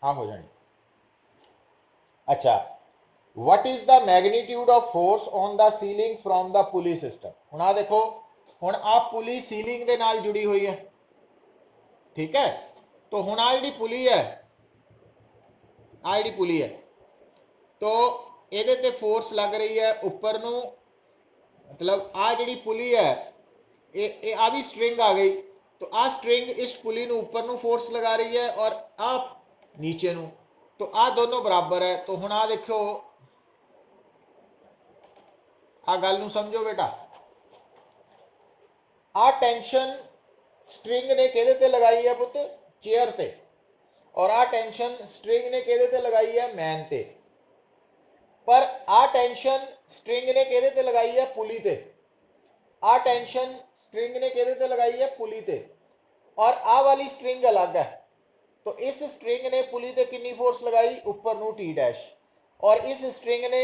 हाँ हो जानी। अच्छा, what is the magnitude of force on the ceiling from the pulley system? हुण आ देखो, हुण आ पुली सीलिंग दे नाल जुड़ी हुई है, ठीक है। तो हुण आ जिहड़ी पुली है, आ जिहड़ी पुली है, तो इहदे ते फोर्स लग रही है ऊपर नू, मतलब आ जिहड़ी पुली है, ये आ भी स्ट्रिंग आ गई, तो आ स्ट्रिंग इस पुली नू ऊपर नू फोर्स लगा रही है, और आ नीचे नू, तो आ दोनों बराबर है। तो हुण आ देखो, आ गल नू समझो बेटा, आ टेंशन स्ट्रिंग ने किहदे ते लगाई है पुत्त, चेयर ते, और आ टेंशन स्ट्रिंग ने किहदे ते लगाई है, मैन ते। पर आ टेंशन स्ट्रिंग ने किहदे ते लगाई है, पुली ते। आ टेंशन स्ट्रिंग ने किहदे ते लगाई है, पुली ते। और आ वाली स्ट्रिंग अलग है, तो इस स्ट्रिंग ने पुली ते कितनी फोर्स लगाई, ऊपर नू टी डैश, और इस स्ट्रिंग ने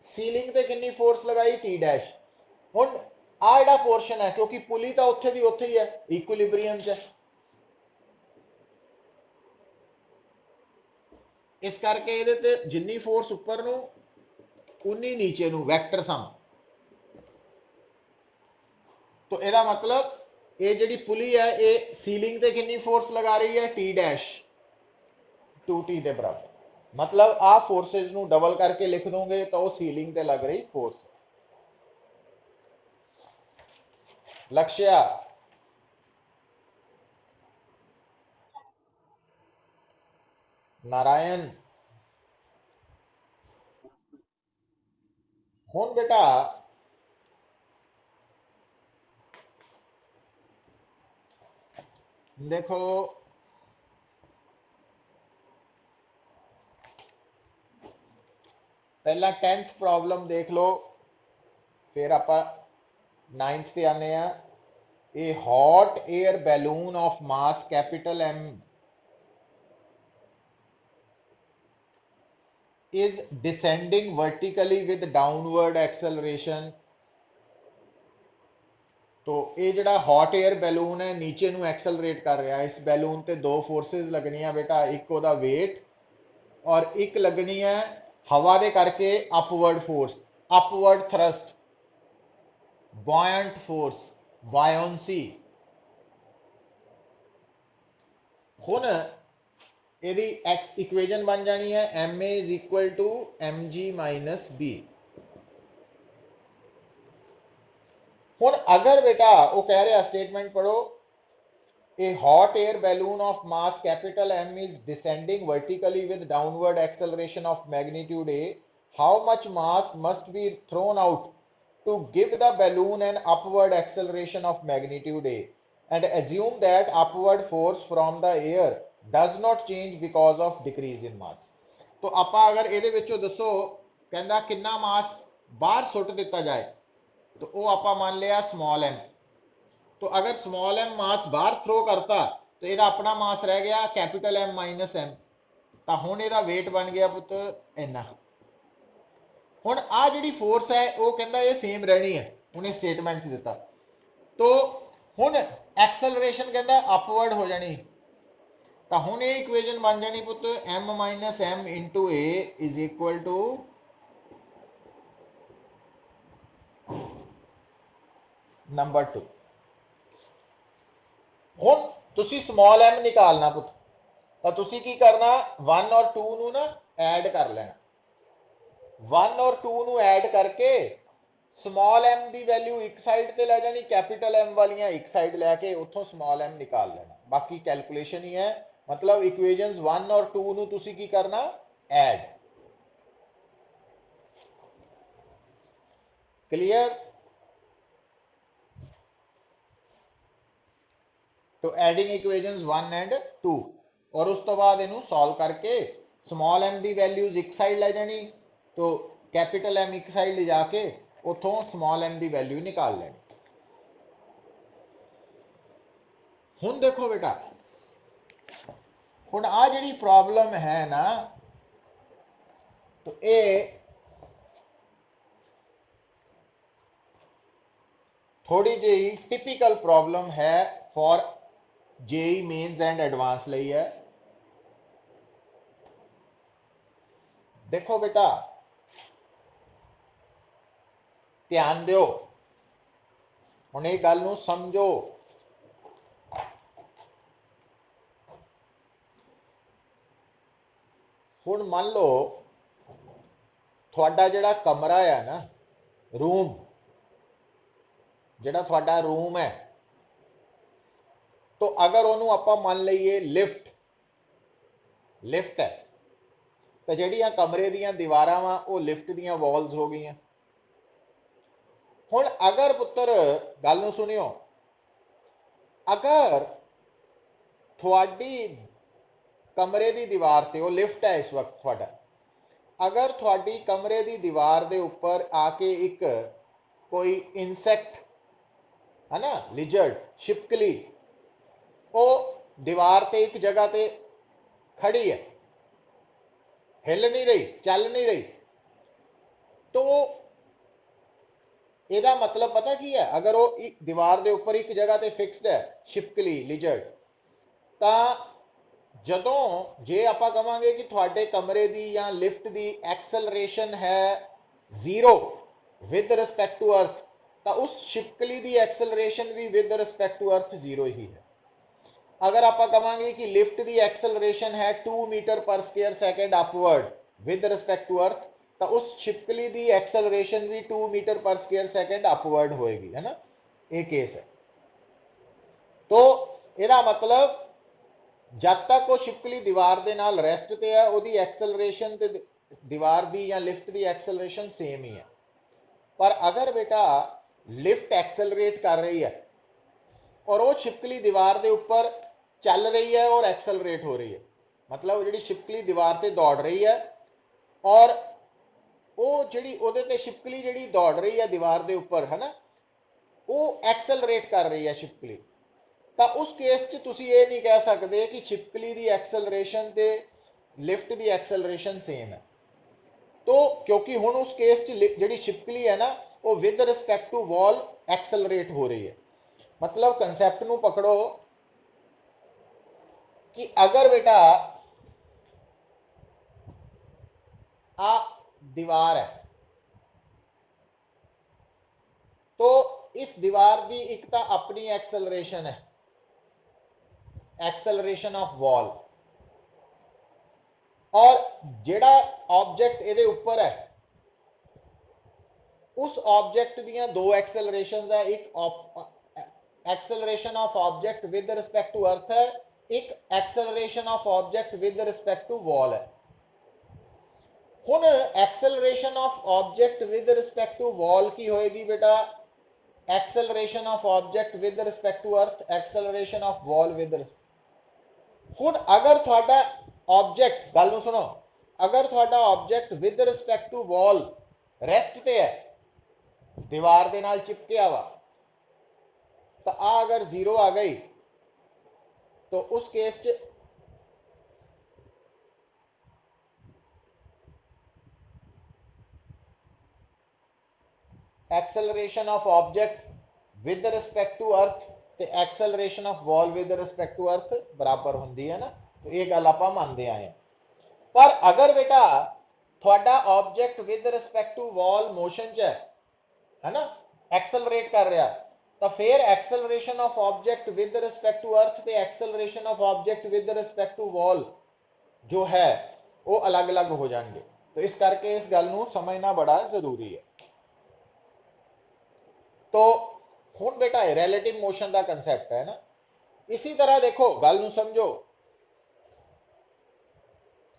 सीलिंग ते कितनी फोर्स लगाई, टी डैश। हुण आ जिहड़ा पोर्शन है, क्योंकि पुली तो उत्थे दी उत्थे ही है, इक्विलिब्रियम च है, इस करके इहदे ते जिन्नी फोर्स ऊपर नू उन्नी नीचे नू, वैक्टर सम। तो ਇਹਦਾ मतलब ये जिहड़ी पुली है ये सीलिंग ते कितनी फोर्स लगा रही है, टी डैश 2t के बराबर। मतलब आ फोर्सेस नू डबल करके लिख दोगे तो वो सीलिंग ते लग रही फोर्स। लक्ष्य नारायण, हुण बेटा देखो, पहला 10th प्रॉब्लम देख लो, फिर आप 9th से आने हैं। ए hot air balloon of mass capital M is descending vertically with downward acceleration। तो ये जड़ा हॉट एयर बैलून है नीचे नू एक्सलरेट कर रहा है, इस बैलून ते दो फोर्सेस लगनियां बेटा, एक ओदा वेट और एक लगनी है हवा दे करके upward force, upward thrust, buoyant force, buoyancy. हुण यदि एक्स इक्वेजन बन जानी है m a is equal to m g minus b. हुण अगर बेटा वो कह रहा स्टेटमेंट पढ़ो, a hot air balloon of mass capital M is descending vertically with downward acceleration of magnitude A, how much mass must be thrown out to give the balloon an upward acceleration of magnitude A, and assume that upward force from the air does not change because of decrease in mass। तो ਆਪਾਂ अगर ਇਹਦੇ ਵਿੱਚੋਂ ਦੱਸੋ ਕਹਿੰਦਾ ਕਿੰਨਾ ਮਾਸ ਬਾਹਰ ਸੁੱਟ ਦਿੱਤਾ ਜਾਏ, तो वो आप मान लिया स्मॉल m। तो अगर स्मॉल m मास बाहर थ्रो करता तो यदा अपना मास रह गया कैपिटल M माइनस M, तो हुण यदा वेट बन गया पुत इन्ना। हुण आ जिहड़ी फोर्स है वो कहंदा ये सेम रहनी है, उन्हें स्टेटमेंट दिता। तो हुण एक्सलरेशन कहंदा अपवर्ड हो जानी, तो हुण ये इक्वेजन बन जानी पुत M minus M into A is equal to number 2। हुण तुसी स्मॉल m निकालना पुत, तो तुसी की करना 1 और 2 नू ना ऐड कर लेना, 1 और 2 नू ऐड करके स्मॉल m की वैल्यू एक साइड ते ले जानी, कैपिटल M वालियां एक साइड लैके उतों स्मॉल m निकाल लेना, बाकी कैलकुलेशन ही है। मतलब इक्वेशंस 1 और 2 नू तुसी की करना ऐड। क्लियर? तो एडिंग इक्वेशंस 1 एंड 2 और उस तो बाद इनू सॉल्व करके स्मॉल m की वैल्यूज एक साइड ले जानी, तो कैपिटल M एक साइड ले जाके उतों स्मॉल m की वैल्यू निकाल लेनी। हुण देखो बेटा, हुण आ जिहड़ी प्रॉब्लम है ना, तो ये थोड़ी जी टिपिकल प्रॉब्लम है for JEE Mains and advance लई है। देखो बेटा ध्यान दियो, हुण इह गल नूं समझो। हुण मान लो थोड़ा जिहड़ा कमरा है ना, रूम, जिहड़ा थोड़ा रूम है, तो अगर उन्होंने आपां मान लीए लिफ्ट, लिफ्ट है, तो जिहड़ियां कमरे दीयां दीवारां वा वो लिफ्ट दीयां वॉल्स हो गई। हुण अगर पुत्र गल नूं सुनियो, अगर थोड़ी कमरे की दीवार ते, वो लिफ्ट है इस वक्त थोड़ा, अगर थोड़ी कमरे की दीवार के उपर आके एक कोई इंसैक्ट है ना, लिजर्ड, छिपकली, वो दीवार ते एक जगह ते खड़ी है, हिल नहीं रही, चल नहीं रही, तो ਇਹਦਾ मतलब पता की है, अगर वो दीवार के उपर एक जगह ते फिक्सड है छिपकली लिजर्ड, तो जदों जे आप कहांगे कि थोड़े कमरे की या लिफ्ट की एक्सलरेशन है zero with respect to earth, तो उस छिपकली की एक्सलरेशन भी with respect to earth zero ही है। अगर आप कहांगे कि लिफ्ट की एक्सलरेशन है 2 metre per square second upward with respect to earth, तो उस छिपकली की एक्सलरेशन भी 2 metre per square second upward होएगी, है ना, ये केस है। तो यदा मतलब जब तक वो छिपकली दीवार के नाल रेस्ट ते है, वो एक्सलरेशन ते दीवार की या लिफ्ट की एक्सलरेशन सेम ही है। पर अगर बेटा लिफ्ट एक्सलरेट कर रही है और वो छिपकली दीवार के उपर चल रही है और एक्सलरेट हो रही है, मतलब जी छिपकली दीवार से दौड़ रही है और वो जी वो छिपकली जी दौड़ रही है दीवार के उपर, है ना, वो एक्सलरेट कर रही है छिपकली, तो उस केस च तुसी ये नहीं कह सकते कि छिपकली की एक्सलरेशन ते लिफ्ट की एक्सलरेशन सेम है। तो क्योंकि हुण उस केस च जी छिपकली है ना, वो with respect to wall accelerate हो रही है। मतलब कंसैप्ट नूं पकड़ो कि अगर बेटा आ दीवार है, तो इस दीवार की एक तो अपनी एक्सलरेशन है, एक्सलरेशन ऑफ वॉल, और जेड़ा ऑब्जेक्ट ये ऊपर है उस ऑब्जेक्ट दियां दो एक्सलरेशन है, एक acceleration of object with respect to earth है, एक acceleration of object with respect to wall है। हुण acceleration of object with respect to wall की होएगी बेटा, acceleration of object with respect to earth, acceleration of wall with respect. हुण अगर थोड़ा ऑब्जेक्ट, गल नूं सुनो, अगर थोड़ा object with respect to wall rest ते है, दीवार दे नाल चिपकिया वा, तो आ अगर जीरो आ गई तो उस केस च acceleration of object with respect to earth ते acceleration of wall with respect to earth बराबर होंदी है ना। तो ये गल आप मानते आए हैं। पर अगर बेटा थोड़ा object with respect to wall motion च है ना, एक्सलरेट कर रहा, तो फिर acceleration of object with respect to earth ते acceleration of object with respect to wall जो है वो अलग अलग हो जाएंगे। तो इस करके इस गल नूं समझना बड़ा जरूरी है। तो हुण बेटा रिलेटिव मोशन का कंसैप्ट है ना, इसी तरह देखो गल नूं समझो।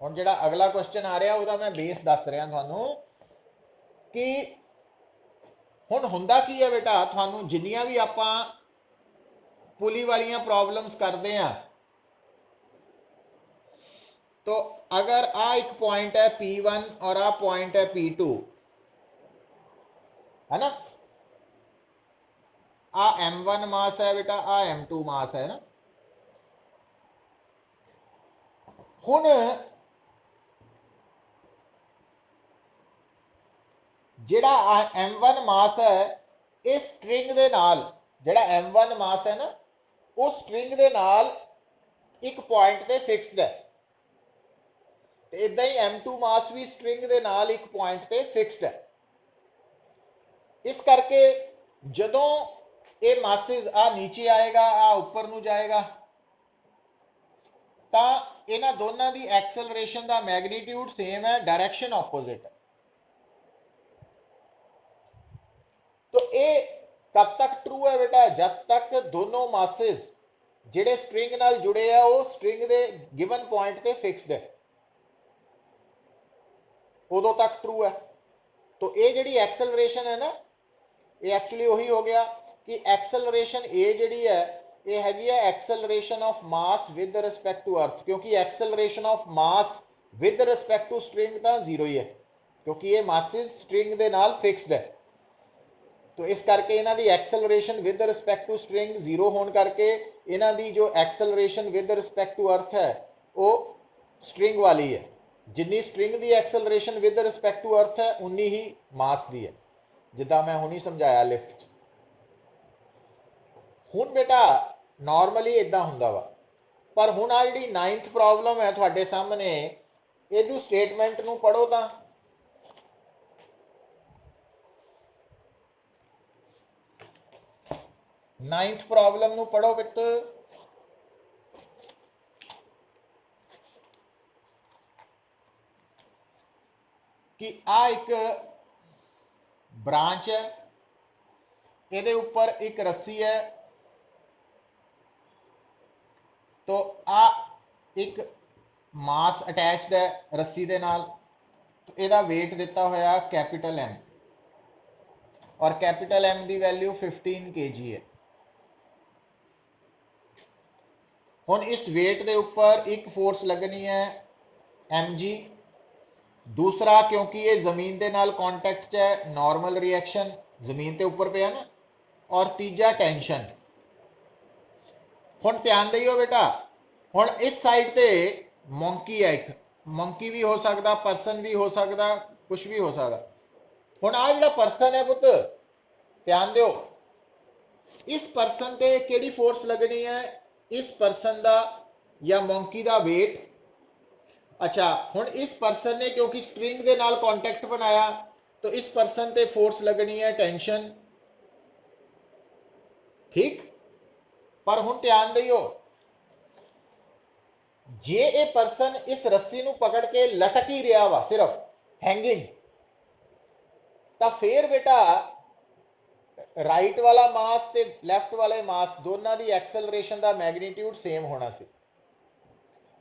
हुण जिहड़ा अगला क्वेश्चन आ रहा उसका मैं बेस दस रहा तुहानूं कि हुण हुंदा की है बेटा, तुहानूं जिन्नियां भी आपां पुली वालियां प्रॉब्लम्स करते हैं, तो अगर आ एक पॉइंट है P1 और आ पॉइंट है P2, है ना, आ M1 मास है बेटा, आ M2 मास है ना। हुण जिहड़ा M1 मास है इस स्ट्रिंग दे नाल, जिहड़ा M1 मास है ना उस स्ट्रिंग दे नाल एक पॉइंट ते फिक्सड है, इदा ही M2 मास भी स्ट्रिंग दे नाल एक पॉइंट ते फिक्सड है। इस करके जदों ये मासिस आ नीचे आएगा, आ ऊपर नूं जाएगा, तो इन्हां दोनों की एक्सलरेशन का मैग्नीट्यूड सेम है, डायरेक्शन ऑपोजिट है। तो ये कब तक ट्रू है बेटा, जब तक दोनों मासिस जिहड़े स्ट्रिंग नाल जुड़े हैं वो स्ट्रिंग दे गिवन पॉइंट ते फिक्सड है, उदों तक ट्रू है। तो ये जिहड़ी एक्सलरेशन है ना, ये एक्चुअली वही हो गया कि एक्सलरेशन ए जिहड़ी है ਇਹ ਹੈਗੀ ਹੈ acceleration of mass with respect to earth, ਕਿਉਂਕਿ acceleration of mass with respect to string ਤਾਂ ਜ਼ੀਰੋ ਹੀ ਹੈ, ਕਿਉਂਕਿ ਇਹ ਮਾਸਿਸ ਸਟ੍ਰਿੰਗ ਦੇ ਨਾਲ ਫਿਕਸਡ ਹੈ। तो इस करके इन्हां दी acceleration with respect to string zero होने करके इन्हां दी जो acceleration with respect to earth है वो स्ट्रिंग वाली है। जिन्नी स्ट्रिंग दी acceleration with respect to earth है उन्नी ही मास दी है, जिद्दां मैं हुणी समझाया लिफ्ट च। हुण बेटा नॉर्मली इदां हुंदा वा, पर हुण आ जिहड़ी 9th प्रॉब्लम है तुहाडे सामने, इहदू स्टेटमेंट नूं पढ़ो तां 9th प्रॉब्लम नूं पढ़ो बिट कि आ एक ब्रांच है, ਇਹਦੇ ਉੱਪਰ ਇੱਕ ਰੱਸੀ ਹੈ, तो आ एक मास अटैच्ड है रस्सी दे नाल, तो ਇਹਦਾ वेट दिता होया कैपिटल M और कैपिटल M की वैल्यू 15 kg है। हुण इस वेट के उपर एक फोर्स लगनी है mg, दूसरा क्योंकि ये जमीन के नाल कॉन्टैक्ट है नॉर्मल रिएक्शन जमीन के उपर पे है ना, और तीजा टेंशन। हुण ध्यान दियो बेटा, हुण इस साइड ते मोंकी है, एक मोंकी भी हो सकता, परसन भी हो सकता, कुछ भी हो सकता। हुण आ जिहड़ा परसन है पुत ध्यान दियो, इस परसन ते किहड़ी फोर्स लगनी है, इस परसन दा या मोंकी दा वेट। अच्छा हुण इस परसन ने क्योंकि स्ट्रिंग दे नाल कॉन्टैक्ट बनाया, तो इस परसन ते फोर्स लगनी है टेंशन, ठीक। पर हुण ध्यान दियो, जे ये परसन इस रस्सी नूं पकड़ के लटक ही रहा वा सिर्फ हैंगिंग, तो फिर बेटा राइट वाला मास ते लैफ्ट वाले मास दोनों की एक्सेलरेशन का मैग्नीट्यूड सेम होना सी।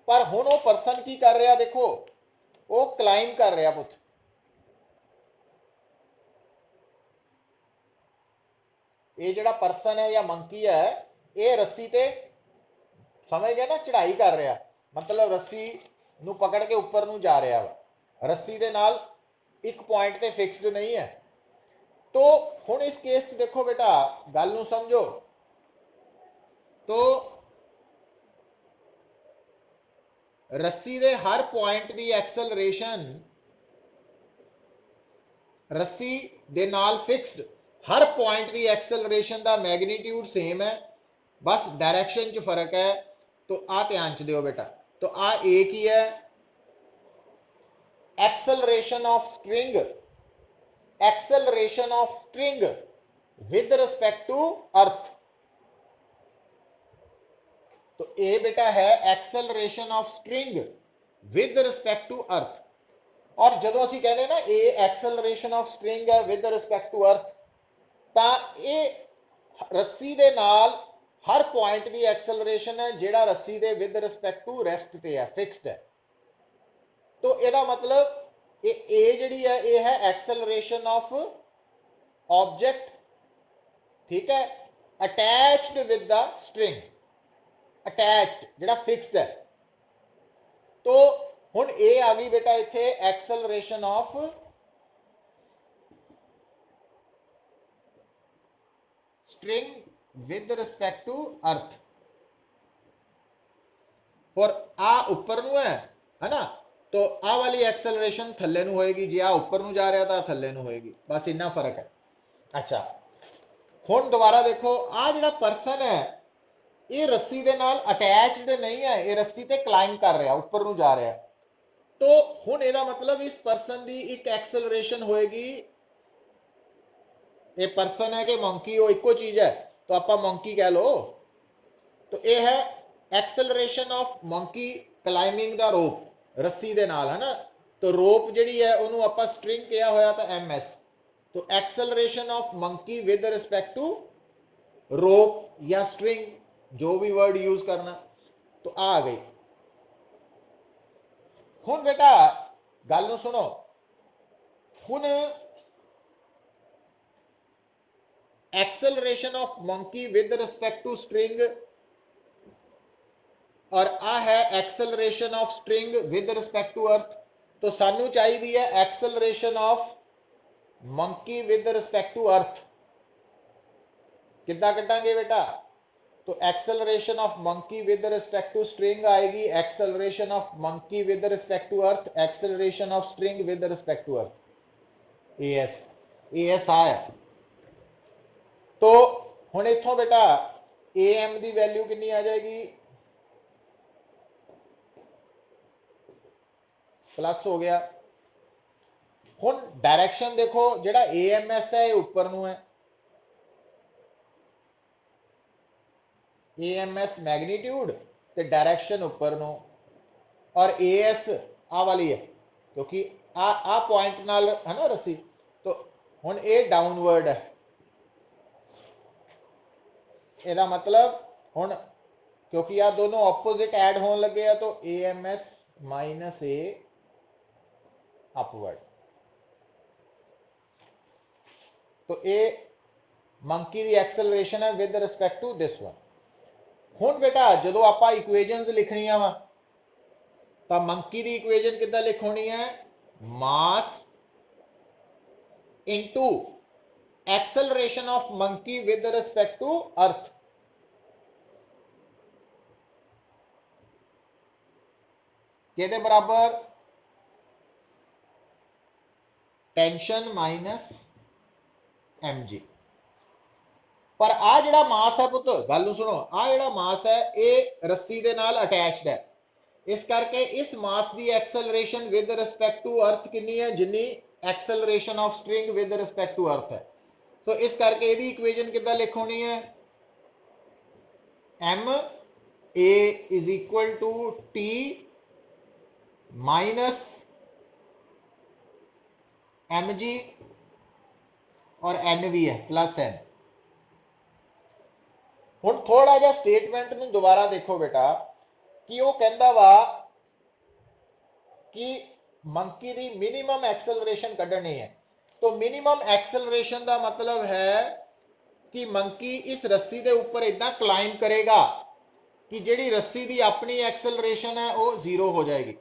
पर हुण वो परसन की कर रहा, देखो वो क्लाइंब कर रहा पुत, ये जिहड़ा परसन है या मंकी है ये रस्सी ते समझ गए ना चढ़ाई कर रहा, मतलब रस्सी नूं पकड़ के उपर नूं जा रहा वा, रस्सी दे नाल एक पॉइंट ते फिक्स्ड नहीं है। तो हुण इस केस देखो बेटा गल नूं समझो, तो रस्सी दे हर पॉइंट की एक्सेलरेशन रस्सी दे नाल फिक्स्ड हर पॉइंट की एक्सेलरेशन का मैग्नीट्यूड सेम है, बस डायरेक्शन च फर्क है। तो आ ध्यान च दियो बेटा, तो आ एक ही है acceleration of string, acceleration of string with respect to earth. तो ये बेटा है acceleration of string with respect to earth. और जदों असीं कहने ना ये एक्सेलरेशन ऑफ स्ट्रिंग है विद रिस्पेक्ट टू अर्थ, तां ये रस्सी दे नाल हर पॉइंट की एक्सेलरेशन है जिहड़ा रस्सी दे विद रिस्पेक्ट टू रेस्ट पे है, फिक्स्ड है। तो ਇਹਦਾ मतलब ये जिहड़ी है ये है एक्सेलरेशन ऑफ ऑब्जेक्ट, ठीक है, attached with the string, attached जिहड़ा फिक्स है। तो हुण ये आ गई बेटा इत्थे acceleration of string with respect to earth. और आ उपर नूं है ना, तो आ वाली एक्सेलरेशन थल्ले नूं होएगी, जे आ उपर नूं जा रहा था थल्ले नूं होएगी, बस इन्ना फर्क है। अच्छा हुण दोबारा देखो, आ जिहड़ा परसन है ये रस्सी दे नाल अटैच्ड नहीं है, ये रस्सी ते क्लाइंब कर रहा, उपर नूं जा रहा। तो हुण इहदा मतलब इस परसन की एक एक्सेलरेशन होएगी, ये परसन है कि मंकी वो इको चीज है, तो आप मंकी कह लो। तो ये है acceleration of monkey climbing the rope, रस्सी दे नाल, है ना। तो रोप जिहड़ी है उन्होंने आप स्ट्रिंग किया होया तो MS। तो acceleration of monkey with respect to rope या स्ट्रिंग, जो भी वर्ड यूज करना। तो आ गई। हुण बेटा गल नूं सुनो, हुण acceleration of monkey with respect to string और आ है acceleration of string with respect to earth. तो सानू चाहिए है acceleration of monkey with respect to earth. कितना कटांगे बेटा? तो acceleration of monkey with respect to string आएगी acceleration of monkey with respect to earth, acceleration of string with respect to earth, a s. A s आ है। तो हुण इथों बेटा एम की वैल्यू कितनी आ जाएगी? प्लस हो गया। हुण डायरेक्शन देखो, जेड़ा एएमएस है ऊपर नू है, एएमएस मैग्नीट्यूड ते डायरेक्शन ऊपर नो, और एएस आ वाली है क्योंकि आ पॉइंट नाल है ना रस्सी। तो हुण ए डाउनवर्ड है, एदा मतलब हुण क्योंकि आ दोनों ऑपोजिट ऐड होने लगे हैं तो एएमएस माइनस ए अपवर्ड। तो ए मंकी दी एक्सेलरेशन है with respect to this one. हुण बेटा जो आप इक्वेजन लिखनिया वा तो मंकी दी इक्वेजन कितना लिखनी है? Mass into acceleration of monkey with respect to earth. के बराबर? Tension minus m g. पर आ जिहड़ा मास है पुत, गल सुनो, आ जिहड़ा मास है ये रस्सी दे नाल अटैच्ड है, इस करके इस मास की acceleration with respect to earth कितनी है? जिन्नी acceleration of string with respect to earth है। तो इस करके इहदी इक्वेजन कितना लिखनी है? M a is equal to T minus m g और एन भी है प्लस एन। हुण थोड़ा जिहा स्टेटमेंट नूं दोबारा देखो बेटा कि वो कहंदा वा कि मंकी दी मिनिमम एक्सेलरेशन कढनी है। तो मिनिमम एक्सेलरेशन का मतलब है कि मंकी इस रस्सी के ऊपर इदा क्लाइंब करेगा कि जिहड़ी रस्सी की अपनी एक्सेलरेशन है वो जीरो हो जाएगी।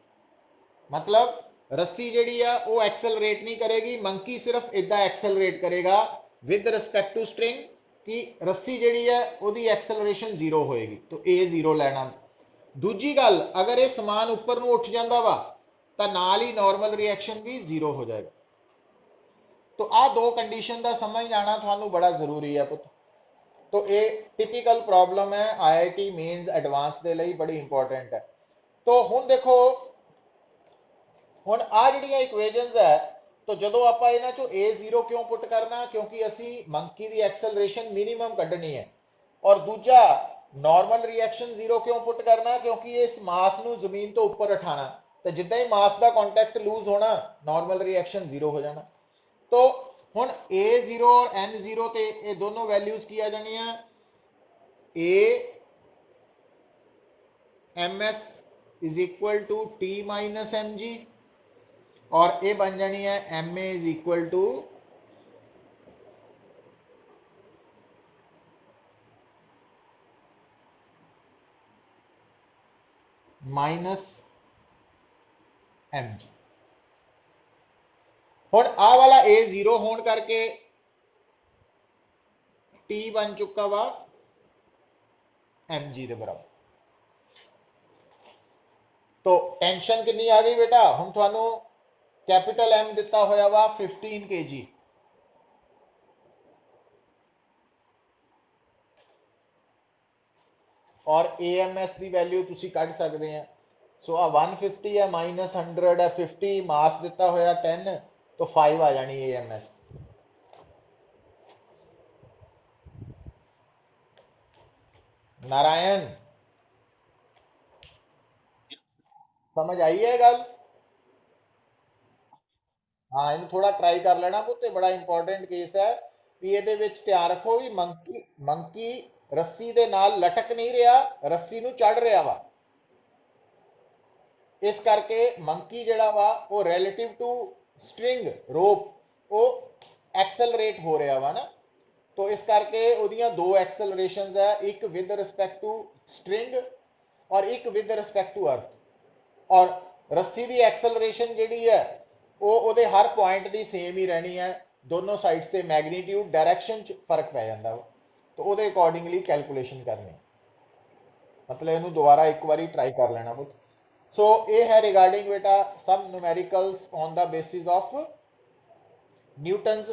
मतलब रस्सी जिहड़ी है वो एक्सेलरेट नहीं करेगी, मंकी सिर्फ इदा एक्सेलरेट करेगा विद रिस्पेक्ट टू स्ट्रिंग कि रस्सी जिहड़ी है उसकी एक्सेलरेशन जीरो होएगी। तो ए जीरो लेना। दूजी गल, अगर ये समान उपर नूं उठ जाता वा तो नाल ही नॉर्मल रिएक्शन भी जीरो हो जाएगा। तो आ दो कंडीशन का समझ जाना थानू बड़ा जरूरी है पुत। तो ये टिपिकल प्रॉब्लम है आईआईटी मेन्स एडवांस के लिए बड़ी इंपॉर्टेंट है। तो हुण देखो, हुण आ जिहड़ियां इक्वेशनस है, तो जो आप इन्हां चों ए जीरो क्यों पुट करना? क्योंकि असी मंकी की एक्सेलरेशन मिनिमम कढ़नी है। और दूजा नॉर्मल रिएक्शन जीरो क्यों पुट करना? क्योंकि इस मास नूं जमीन तो ऊपर उठाना, तो जिद्दां ही मास का कॉन्टैक्ट लूज होना नॉर्मल रिएक्शन जीरो हो जाना। तो हुण ए जीरो और एन जीरो ते ये दोनों वैल्यूज की आ जानियां? A m s is equal to T minus m g, और ये बन जानी है m a is equal to minus m g. हुण आ वाला ए जीरो होने करके टी बन चुका वा एम जी के बराबर। तो टेंशन कितनी आ गई बेटा? हुण तुहानू कैपिटल एम दिता होया वा 15 kg, और एएमएस की वैल्यू तुसी कढ सकते हैं। सो आ 150 है माइनस 100 है 50, मास दिता होया 10, तो 5 आ जानी एएमएस। नारायण समझ आई है गल? हाँ, इन थोड़ा ट्राई कर लेना पुत्ते, बड़ा इंपॉर्टेंट केस है। भी ये ध्यान रखो भी मंकी मंकी रस्सी दे नाल लटक नहीं रहा, रस्सी नूं चढ़ रहा वा। इस करके मंकी जिहड़ा वा वो रिलेटिव टू स्ट्रिंग रोप वो एक्सेलरेट हो रहा वा ना। तो इस करके उहदियां दो एक्सेलरेशंस है, एक विद रिस्पेक्ट टू स्ट्रिंग और एक विद रिस्पेक्ट टू अर्थ। और रस्सी की एक्सलरेशन जी है वो हर पॉइंट की सेम ही रहनी है, दोनों साइड्स से मैगनीट्यूड डायरैक्शन च फर्क पै जाता वा, तो वो अकॉर्डिंगली कैलकुलेशन करनी, मतलब इनू दोबारा एक बार ट्राई कर लेना पुत। सो ये है रिगार्डिंग बेटा some numericals on the basis of Newton's